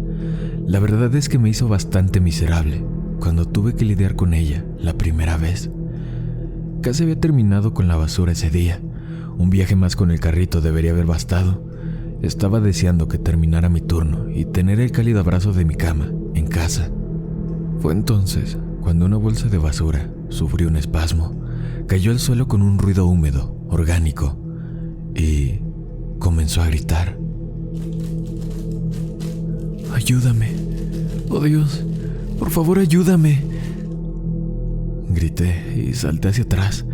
La verdad es que me hizo bastante miserable cuando tuve que lidiar con ella la primera vez. Casi había terminado con la basura ese día. Un viaje más con el carrito debería haber bastado. Estaba deseando que terminara mi turno y tener el cálido abrazo de mi cama en casa. Fue entonces cuando una bolsa de basura sufrió un espasmo, cayó al suelo con un ruido húmedo, orgánico, y comenzó a gritar. ¡Ayúdame! ¡Oh Dios! ¡Por favor, ayúdame! Grité y salté hacia atrás.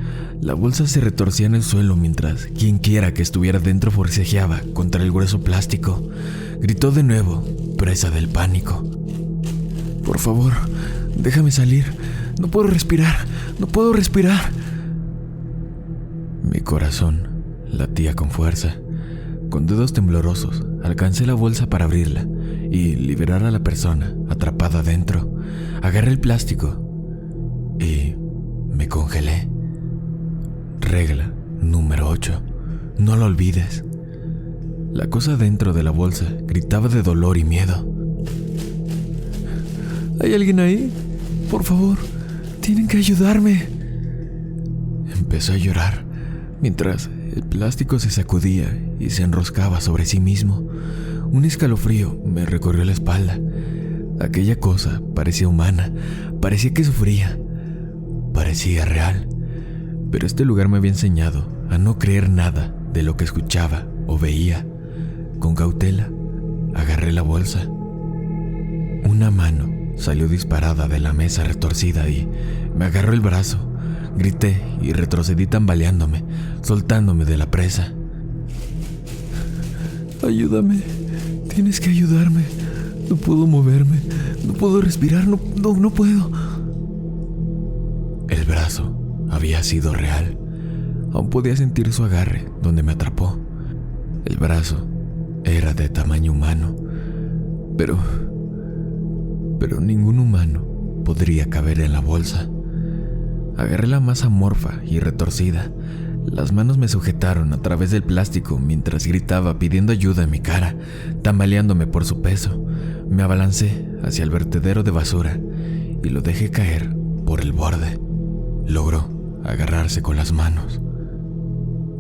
La bolsa se retorcía en el suelo mientras quienquiera que estuviera dentro forcejeaba contra el grueso plástico. Gritó de nuevo, presa del pánico. ¡Por favor, déjame salir! ¡No puedo respirar! ¡No puedo respirar! Mi corazón latía con fuerza. Con dedos temblorosos, alcancé la bolsa para abrirla y liberar a la persona atrapada dentro. Agarré el plástico y me congelé. Regla número 8. No lo olvides. La cosa dentro de la bolsa gritaba de dolor y miedo. ¿Hay alguien ahí? Por favor, tienen que ayudarme. Empezó a llorar mientras el plástico se sacudía y se enroscaba sobre sí mismo. Un escalofrío me recorrió la espalda. Aquella cosa parecía humana, parecía que sufría, parecía real. Pero este lugar me había enseñado a no creer nada de lo que escuchaba o veía. Con cautela, agarré la bolsa. Una mano salió disparada de la mesa retorcida y me agarró el brazo. Grité y retrocedí tambaleándome, soltándome de la presa. Ayúdame, tienes que ayudarme. No puedo moverme, no puedo respirar, no puedo. El brazo había sido real. Aún podía sentir su agarre donde me atrapó. El brazo era de tamaño humano, pero ningún humano podría caber en la bolsa. Agarré la masa amorfa y retorcida. Las manos me sujetaron a través del plástico mientras gritaba pidiendo ayuda en mi cara, tambaleándome por su peso. Me abalancé hacia el vertedero de basura y lo dejé caer por el borde. Logró agarrarse con las manos.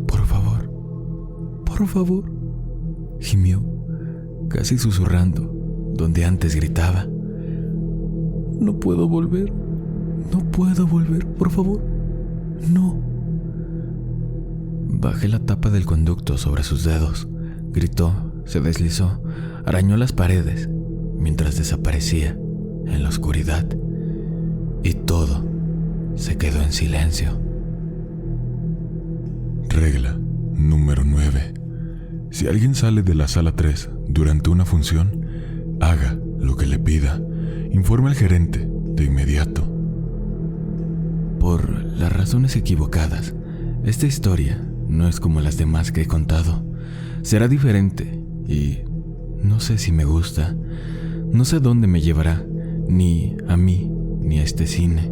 Por favor, gimió, casi susurrando, donde antes gritaba. No puedo volver, por favor, no. Bajé la tapa del conducto sobre sus dedos. Gritó, se deslizó, arañó las paredes, mientras desaparecía en la oscuridad. Y todo se quedó en silencio. Regla número 9. Si alguien sale de la sala 3 durante una función, haga lo que le pida. Informe al gerente de inmediato. Por las razones equivocadas, esta historia no es como las demás que he contado. Será diferente y no sé si me gusta. No sé a dónde me llevará, ni a mí, ni a este cine.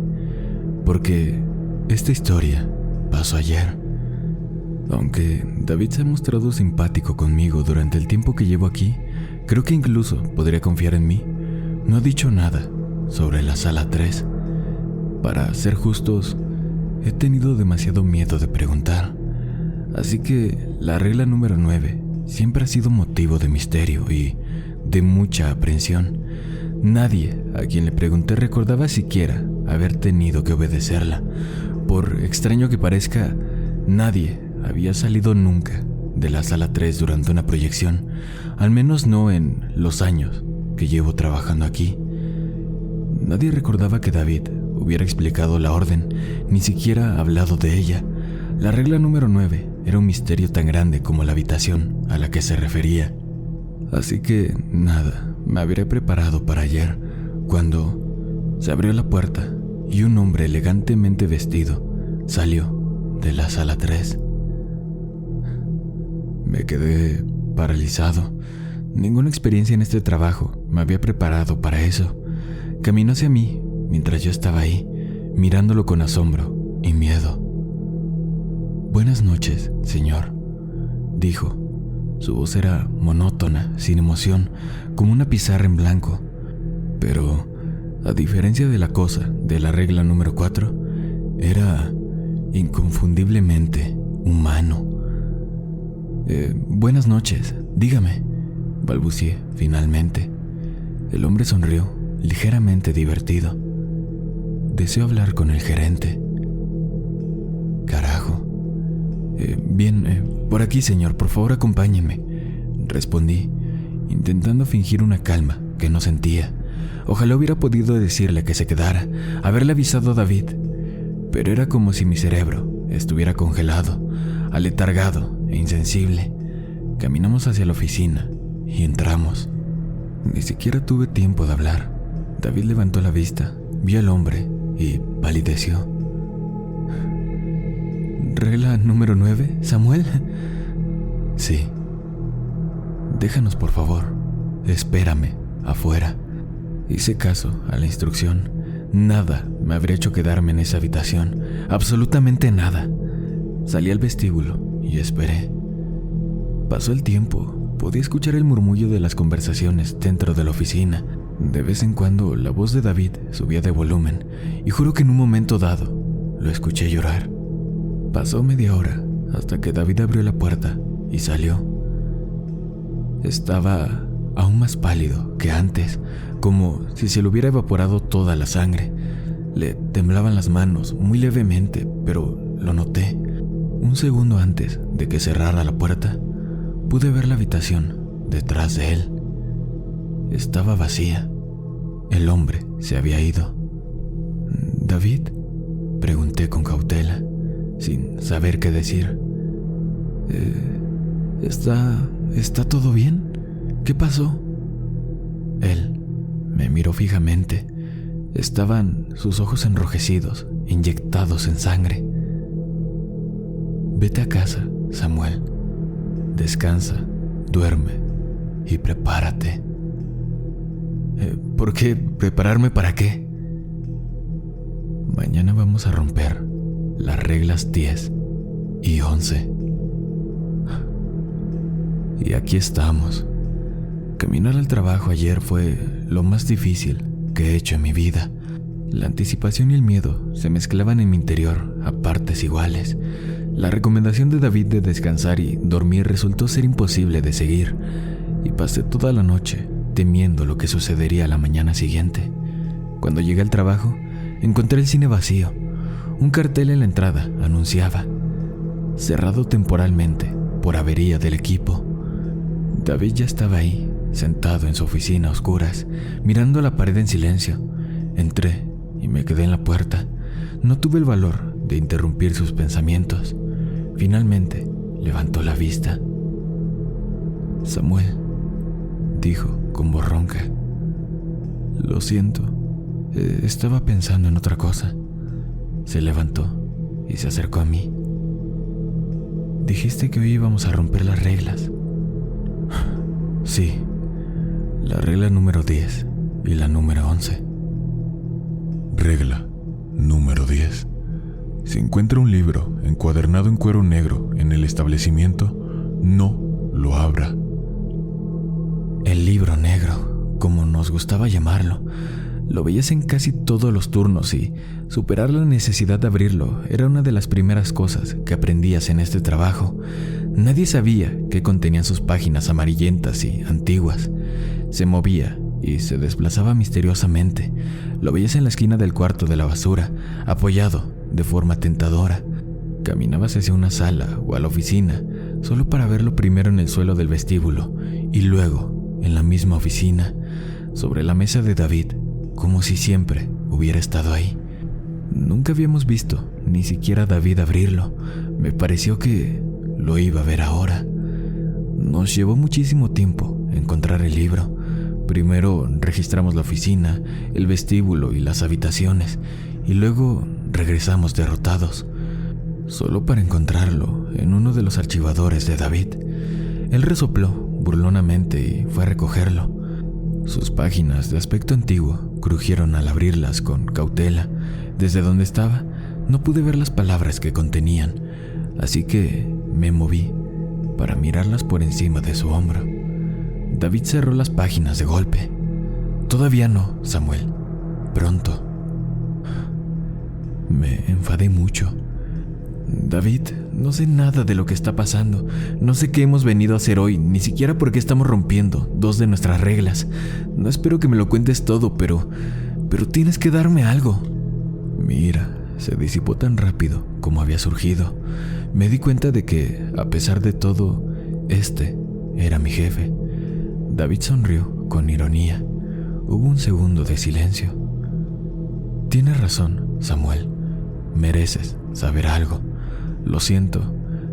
Porque esta historia pasó ayer. Aunque David se ha mostrado simpático conmigo durante el tiempo que llevo aquí, creo que incluso podría confiar en mí. No ha dicho nada sobre la sala 3. Para ser justos, he tenido demasiado miedo de preguntar. Así que la regla número 9 siempre ha sido motivo de misterio y de mucha aprensión. Nadie a quien le pregunté recordaba siquiera haber tenido que obedecerla. Por extraño que parezca, nadie había salido nunca de la sala 3 durante una proyección, al menos no en los años que llevo trabajando aquí. Nadie recordaba que David hubiera explicado la orden, ni siquiera hablado de ella. La regla número 9 era un misterio tan grande como la habitación a la que se refería. Así que nada, me habría preparado para ayer, cuando se abrió la puerta y un hombre elegantemente vestido salió de la sala 3. Me quedé paralizado. Ninguna experiencia en este trabajo me había preparado para eso. Caminó hacia mí mientras yo estaba ahí, mirándolo con asombro y miedo. «Buenas noches, señor», dijo. Su voz era monótona, sin emoción, como una pizarra en blanco. Pero, a diferencia de la cosa de la regla número 4, era inconfundiblemente humano. Buenas noches, dígame, balbucié finalmente. El hombre sonrió, ligeramente divertido. Deseo hablar con el gerente. Carajo. Bien, por aquí, señor, por favor acompáñeme, respondí, intentando fingir una calma que no sentía. Ojalá hubiera podido decirle que se quedara, haberle avisado a David, pero era como si mi cerebro estuviera congelado, aletargado e insensible. Caminamos hacia la oficina y entramos. Ni siquiera tuve tiempo de hablar. David levantó la vista, vio al hombre y palideció. ¿Regla número 9, Samuel? Sí. Déjanos, por favor. Espérame, afuera. Hice caso a la instrucción. Nada me habría hecho quedarme en esa habitación. Absolutamente nada. Salí al vestíbulo y esperé. Pasó el tiempo. Podía escuchar el murmullo de las conversaciones dentro de la oficina. De vez en cuando la voz de David subía de volumen y juro que en un momento dado lo escuché llorar. Pasó media hora hasta que David abrió la puerta y salió. Estaba aún más pálido que antes, como si se le hubiera evaporado toda la sangre. Le temblaban las manos muy levemente, pero lo noté. Un segundo antes de que cerrara la puerta, pude ver la habitación detrás de él. Estaba vacía. El hombre se había ido. ¿David?, pregunté con cautela, sin saber qué decir. ¿Está todo bien? ¿Qué pasó? Él me miró fijamente. Estaban sus ojos enrojecidos, inyectados en sangre. Vete a casa, Samuel. Descansa, duerme y prepárate. ¿Por qué? ¿Prepararme para qué? Mañana vamos a romper las reglas 10 y 11. Y aquí estamos. Caminar al trabajo ayer fue lo más difícil que he hecho en mi vida. La anticipación y el miedo se mezclaban en mi interior a partes iguales. La recomendación de David de descansar y dormir resultó ser imposible de seguir, y pasé toda la noche temiendo lo que sucedería a la mañana siguiente. Cuando llegué al trabajo, encontré el cine vacío. Un cartel en la entrada anunciaba: cerrado temporalmente por avería del equipo. David ya estaba ahí, sentado en su oficina a oscuras, mirando a la pared en silencio. Entré y me quedé en la puerta. No tuve el valor de interrumpir sus pensamientos. Finalmente levantó la vista. Samuel, dijo con voz ronca. Lo siento, estaba pensando en otra cosa. Se levantó y se acercó a mí. Dijiste que hoy íbamos a romper las reglas. Sí, la regla número 10 y la número 11. Regla número 10. Si encuentra un libro encuadernado en cuero negro en el establecimiento, no lo abra. El libro negro, como nos gustaba llamarlo, lo veías en casi todos los turnos y superar la necesidad de abrirlo era una de las primeras cosas que aprendías en este trabajo. Nadie sabía qué contenían sus páginas amarillentas y antiguas. Se movía y se desplazaba misteriosamente. Lo veías en la esquina del cuarto de la basura, apoyado de forma tentadora. Caminabas hacia una sala o a la oficina, solo para verlo primero en el suelo del vestíbulo y luego en la misma oficina, sobre la mesa de David, como si siempre hubiera estado ahí. Nunca habíamos visto ni siquiera a David abrirlo. Me pareció que lo iba a ver ahora. Nos llevó muchísimo tiempo encontrar el libro. Primero registramos la oficina, el vestíbulo y las habitaciones, y luego regresamos derrotados, solo para encontrarlo en uno de los archivadores de David. Él resopló burlonamente y fue a recogerlo. Sus páginas de aspecto antiguo crujieron al abrirlas con cautela. Desde donde estaba, no pude ver las palabras que contenían, así que me moví para mirarlas por encima de su hombro. David cerró las páginas de golpe. Todavía no, Samuel. Pronto. Me enfadé mucho. David No sé nada de lo que está pasando. No sé qué hemos venido a hacer hoy, ni siquiera por qué estamos rompiendo 2 de nuestras reglas. No espero que me lo cuentes todo, pero tienes que darme algo. Mi ira se disipó tan rápido como había surgido. Me di cuenta de que, a pesar de todo, este era mi jefe. David sonrió con ironía. Hubo un segundo de silencio. Tienes razón, Samuel. Mereces saber algo. Lo siento.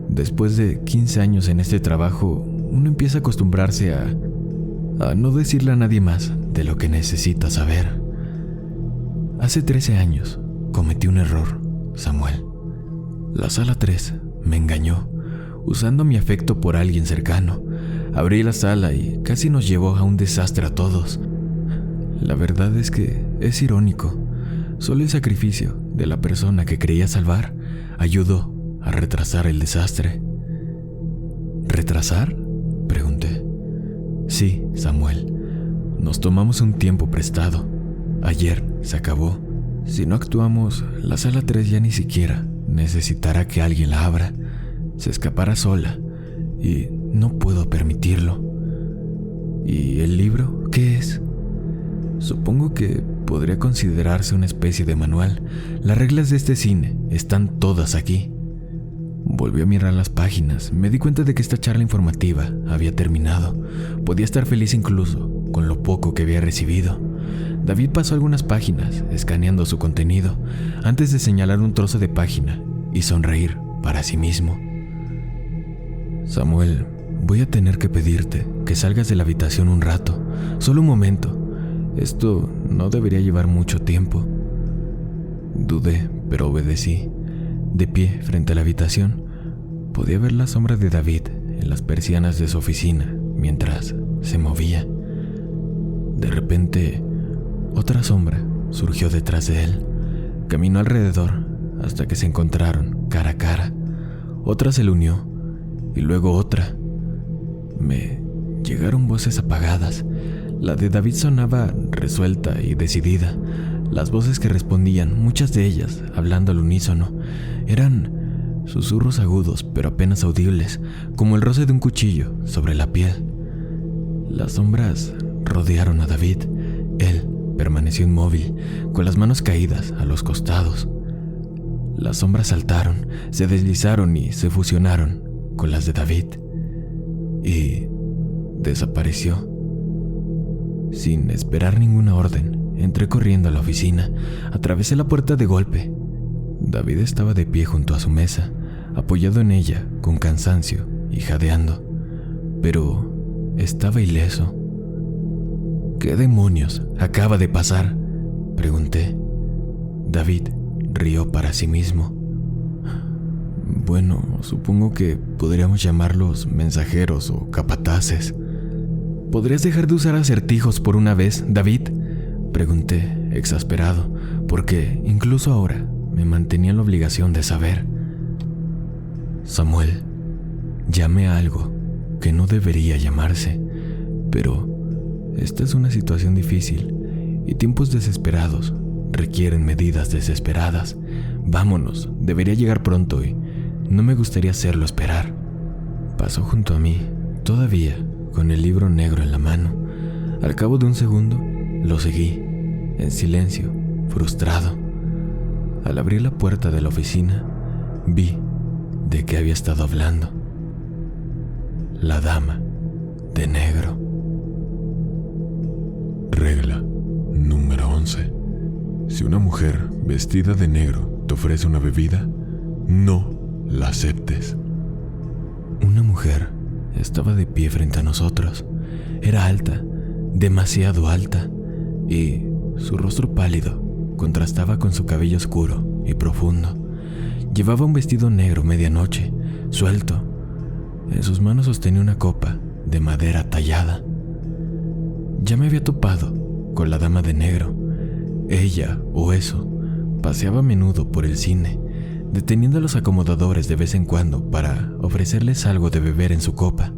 Después de 15 años en este trabajo, uno empieza a acostumbrarse a no decirle a nadie más de lo que necesita saber. Hace 13 años cometí un error, Samuel. La sala 3 me engañó, usando mi afecto por alguien cercano. Abrí la sala y casi nos llevó a un desastre a todos. La verdad es que es irónico. Solo el sacrificio de la persona que creía salvar ayudó a retrasar el desastre. ¿Retrasar?, pregunté. Sí, Samuel. Nos tomamos un tiempo prestado. Ayer se acabó. Si no actuamos, la sala 3 ya ni siquiera necesitará que alguien la abra. Se escapará sola y no puedo permitirlo. ¿Y el libro qué es? Supongo que podría considerarse una especie de manual. Las reglas de este cine están todas aquí. Volví a mirar las páginas. Me di cuenta de que esta charla informativa había terminado. Podía estar feliz incluso con lo poco que había recibido. David pasó algunas páginas, escaneando su contenido, antes de señalar un trozo de página y sonreír para sí mismo. Samuel, voy a tener que pedirte que salgas de la habitación un rato, solo un momento. Esto no debería llevar mucho tiempo. Dudé, pero obedecí. De pie frente a la habitación, podía ver la sombra de David en las persianas de su oficina mientras se movía. De repente, otra sombra surgió detrás de él. Caminó alrededor hasta que se encontraron cara a cara. Otra se le unió y luego otra. Me llegaron voces apagadas. La de David sonaba resuelta y decidida. Las voces que respondían, muchas de ellas hablando al unísono, eran susurros agudos pero apenas audibles, como el roce de un cuchillo sobre la piel. Las sombras rodearon a David. Él permaneció inmóvil, con las manos caídas a los costados. Las sombras saltaron, se deslizaron y se fusionaron con las de David. Y desapareció. Sin esperar ninguna orden, entré corriendo a la oficina. Atravesé la puerta de golpe. David estaba de pie junto a su mesa, apoyado en ella, con cansancio y jadeando. Pero estaba ileso. ¿Qué demonios acaba de pasar?, pregunté. David rió para sí mismo. Bueno, supongo que podríamos llamarlos mensajeros o capataces. ¿Podrías dejar de usar acertijos por una vez, David?, pregunté, exasperado, porque incluso ahora me mantenía en la obligación de saber. Samuel, llamé a algo que no debería llamarse, pero esta es una situación difícil y tiempos desesperados requieren medidas desesperadas. Vámonos, debería llegar pronto y no me gustaría hacerlo esperar. Pasó junto a mí, todavía con el libro negro en la mano. Al cabo de un segundo, lo seguí, en silencio, frustrado. Al abrir la puerta de la oficina, vi de qué había estado hablando. La dama de negro. Regla número 11. Si una mujer vestida de negro te ofrece una bebida, no la aceptes. Una mujer estaba de pie frente a nosotros. Era alta, demasiado alta, y su rostro pálido contrastaba con su cabello oscuro y profundo. Llevaba un vestido negro medianoche, suelto. En sus manos sostenía una copa de madera tallada. Ya me había topado con la dama de negro. Ella, o eso, paseaba a menudo por el cine, deteniendo a los acomodadores de vez en cuando para ofrecerles algo de beber en su copa.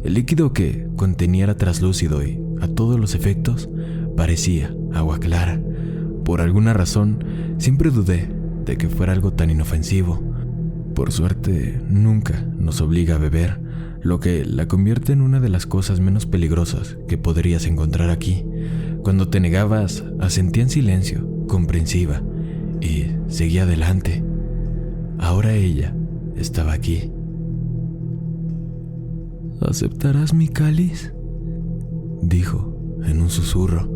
El líquido que contenía era traslúcido y, a todos los efectos, parecía agua clara. Por alguna razón, siempre dudé de que fuera algo tan inofensivo. Por suerte, nunca nos obliga a beber, lo que la convierte en una de las cosas menos peligrosas que podrías encontrar aquí. Cuando te negabas, asentía en silencio, comprensiva, y seguía adelante. Ahora ella estaba aquí. ¿Aceptarás mi cáliz?, dijo en un susurro.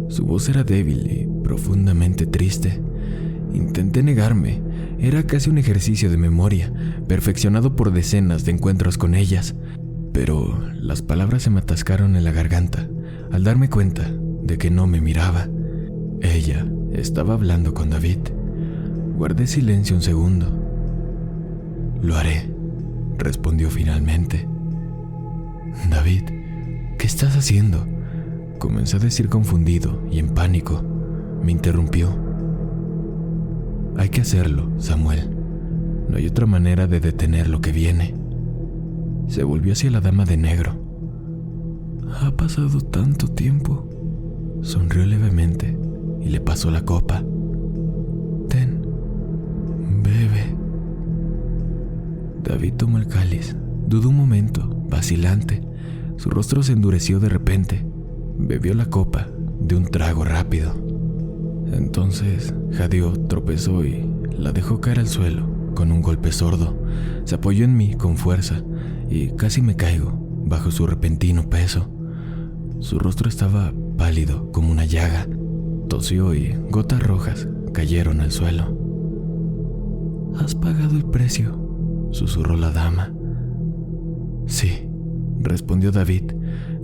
Su voz era débil y profundamente triste. Intenté negarme. Era casi un ejercicio de memoria, perfeccionado por decenas de encuentros con ellas. Pero las palabras se me atascaron en la garganta al darme cuenta de que no me miraba. Ella estaba hablando con David. Guardé silencio un segundo. «Lo haré», respondió finalmente. «David, ¿qué estás haciendo?», comencé a decir confundido y en pánico. Me interrumpió. «Hay que hacerlo, Samuel. No hay otra manera de detener lo que viene». Se volvió hacia la dama de negro. «Ha pasado tanto tiempo». Sonrió levemente y le pasó la copa. «Ten, bebe». David tomó el cáliz. Dudó un momento, vacilante. Su rostro se endureció de repente. Bebió la copa de un trago rápido. Entonces jadeó, tropezó y la dejó caer al suelo con un golpe sordo. Se apoyó en mí con fuerza y casi me caigo bajo su repentino peso. Su rostro estaba pálido como una llaga. Tosió y gotas rojas cayeron al suelo. «¿Has pagado el precio?», susurró la dama. «Sí», respondió David,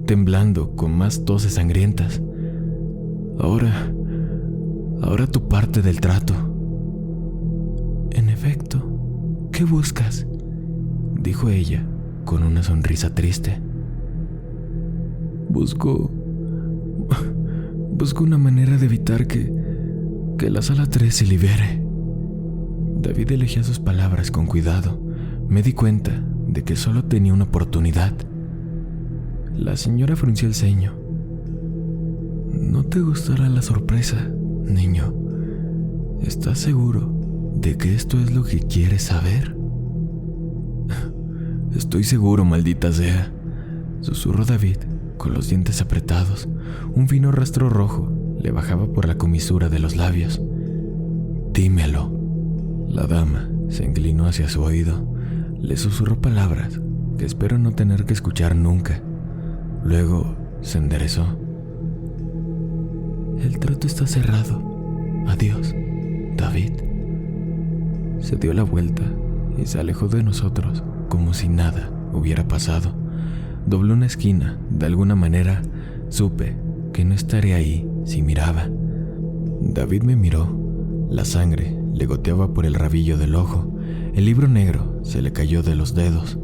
temblando con más toses sangrientas. Ahora tu parte del trato». «En efecto, ¿qué buscas?», dijo ella con una sonrisa triste. Busco una manera de evitar que la sala 3 se libere». David elegía sus palabras con cuidado. Me di cuenta de que solo tenía una oportunidad. La señora frunció el ceño. «¿No te gustará la sorpresa, niño? ¿Estás seguro de que esto es lo que quieres saber?». «Estoy seguro, maldita sea», susurró David con los dientes apretados. Un fino rastro rojo le bajaba por la comisura de los labios. «Dímelo». La dama se inclinó hacia su oído. Le susurró palabras que espero no tener que escuchar nunca. Luego se enderezó. «El trato está cerrado. Adiós, David». Se dio la vuelta y se alejó de nosotros como si nada hubiera pasado. Dobló una esquina. De alguna manera supe que no estaría ahí si miraba. David me miró. La sangre le goteaba por el rabillo del ojo. El libro negro se le cayó de los dedos.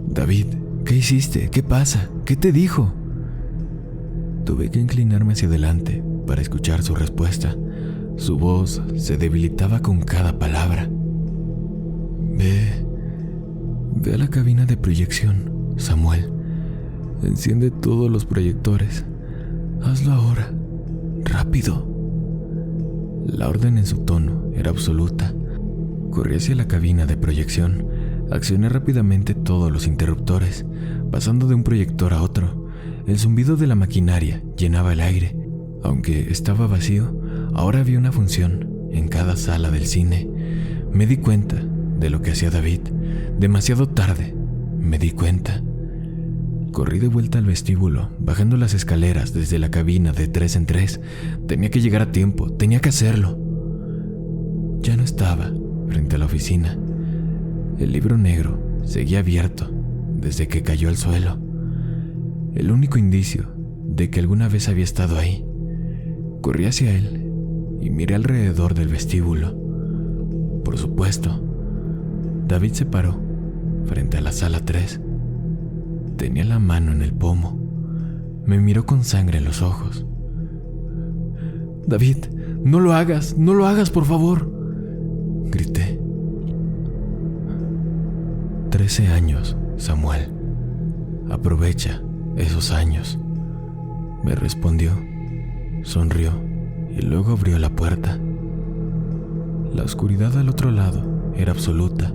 «David, ¿qué hiciste? ¿Qué pasa? ¿Qué te dijo?». Tuve que inclinarme hacia adelante para escuchar su respuesta. Su voz se debilitaba con cada palabra. Ve a la cabina de proyección, Samuel. Enciende todos los proyectores. Hazlo ahora. Rápido». La orden en su tono era absoluta. Corrí hacia la cabina de proyección. Accioné rápidamente todos los interruptores, pasando de un proyector a otro. El zumbido de la maquinaria llenaba el aire. Aunque estaba vacío, ahora había una función en cada sala del cine. Me di cuenta de lo que hacía David. Demasiado tarde me di cuenta. Corrí de vuelta al vestíbulo, bajando las escaleras desde la cabina de 3 en 3. Tenía que llegar a tiempo, tenía que hacerlo. Ya no estaba frente a la oficina. El libro negro seguía abierto desde que cayó al suelo. El único indicio de que alguna vez había estado ahí. Corrí hacia él y miré alrededor del vestíbulo. Por supuesto, David se paró frente a la sala 3. Tenía la mano en el pomo. Me miró con sangre en los ojos. «David, no lo hagas, por favor», grité. 13 años, Samuel. Aprovecha esos años, me respondió. Sonrió y luego abrió la puerta. La oscuridad al otro lado era absoluta.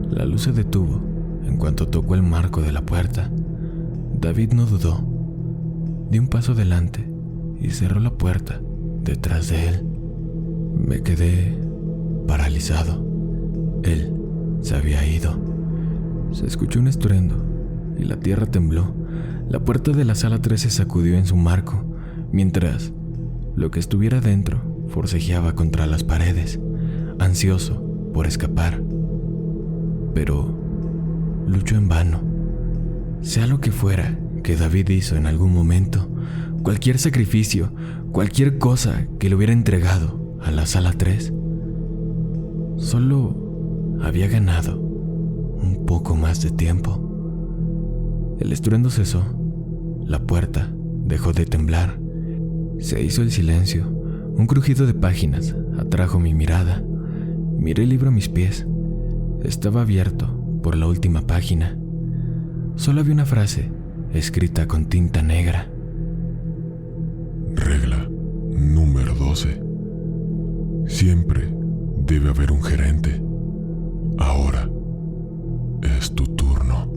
La luz se detuvo en cuanto tocó el marco de la puerta. David no dudó. Dio un paso adelante y cerró la puerta detrás de él. Me quedé paralizado. Él se había ido. Se escuchó un estruendo y la tierra tembló. La puerta de la sala 3 se sacudió en su marco, mientras lo que estuviera dentro forcejeaba contra las paredes, ansioso por escapar. Pero luchó en vano. Sea lo que fuera que David hizo en algún momento, cualquier sacrificio, cualquier cosa que le hubiera entregado a la sala 3, solo había ganado un poco más de tiempo. El estruendo cesó. La puerta dejó de temblar. Se hizo el silencio. Un crujido de páginas atrajo mi mirada. Miré el libro a mis pies. Estaba abierto por la última página. Solo había una frase escrita con tinta negra. Regla número 12. Siempre debe haber un gerente. Ahora es tu turno.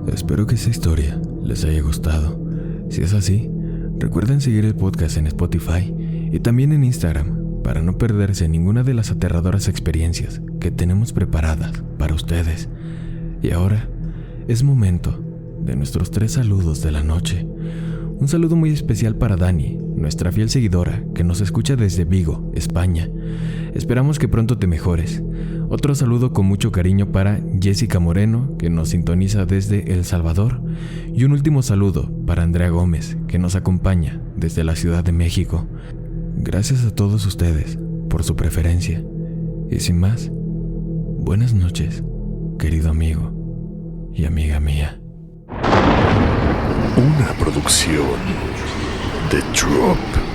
Espero que esta historia les haya gustado. Si es así, recuerden seguir el podcast en Spotify y también en Instagram para no perderse ninguna de las aterradoras experiencias que tenemos preparadas para ustedes. Y ahora es momento de nuestros 3 saludos de la noche. Un saludo muy especial para Dani, nuestra fiel seguidora que nos escucha desde Vigo, España. Esperamos que pronto te mejores. Otro saludo con mucho cariño para Jessica Moreno, que nos sintoniza desde El Salvador. Y un último saludo para Andrea Gómez, que nos acompaña desde la Ciudad de México. Gracias a todos ustedes por su preferencia. Y sin más, buenas noches, querido amigo y amiga mía. Una producción de Drop.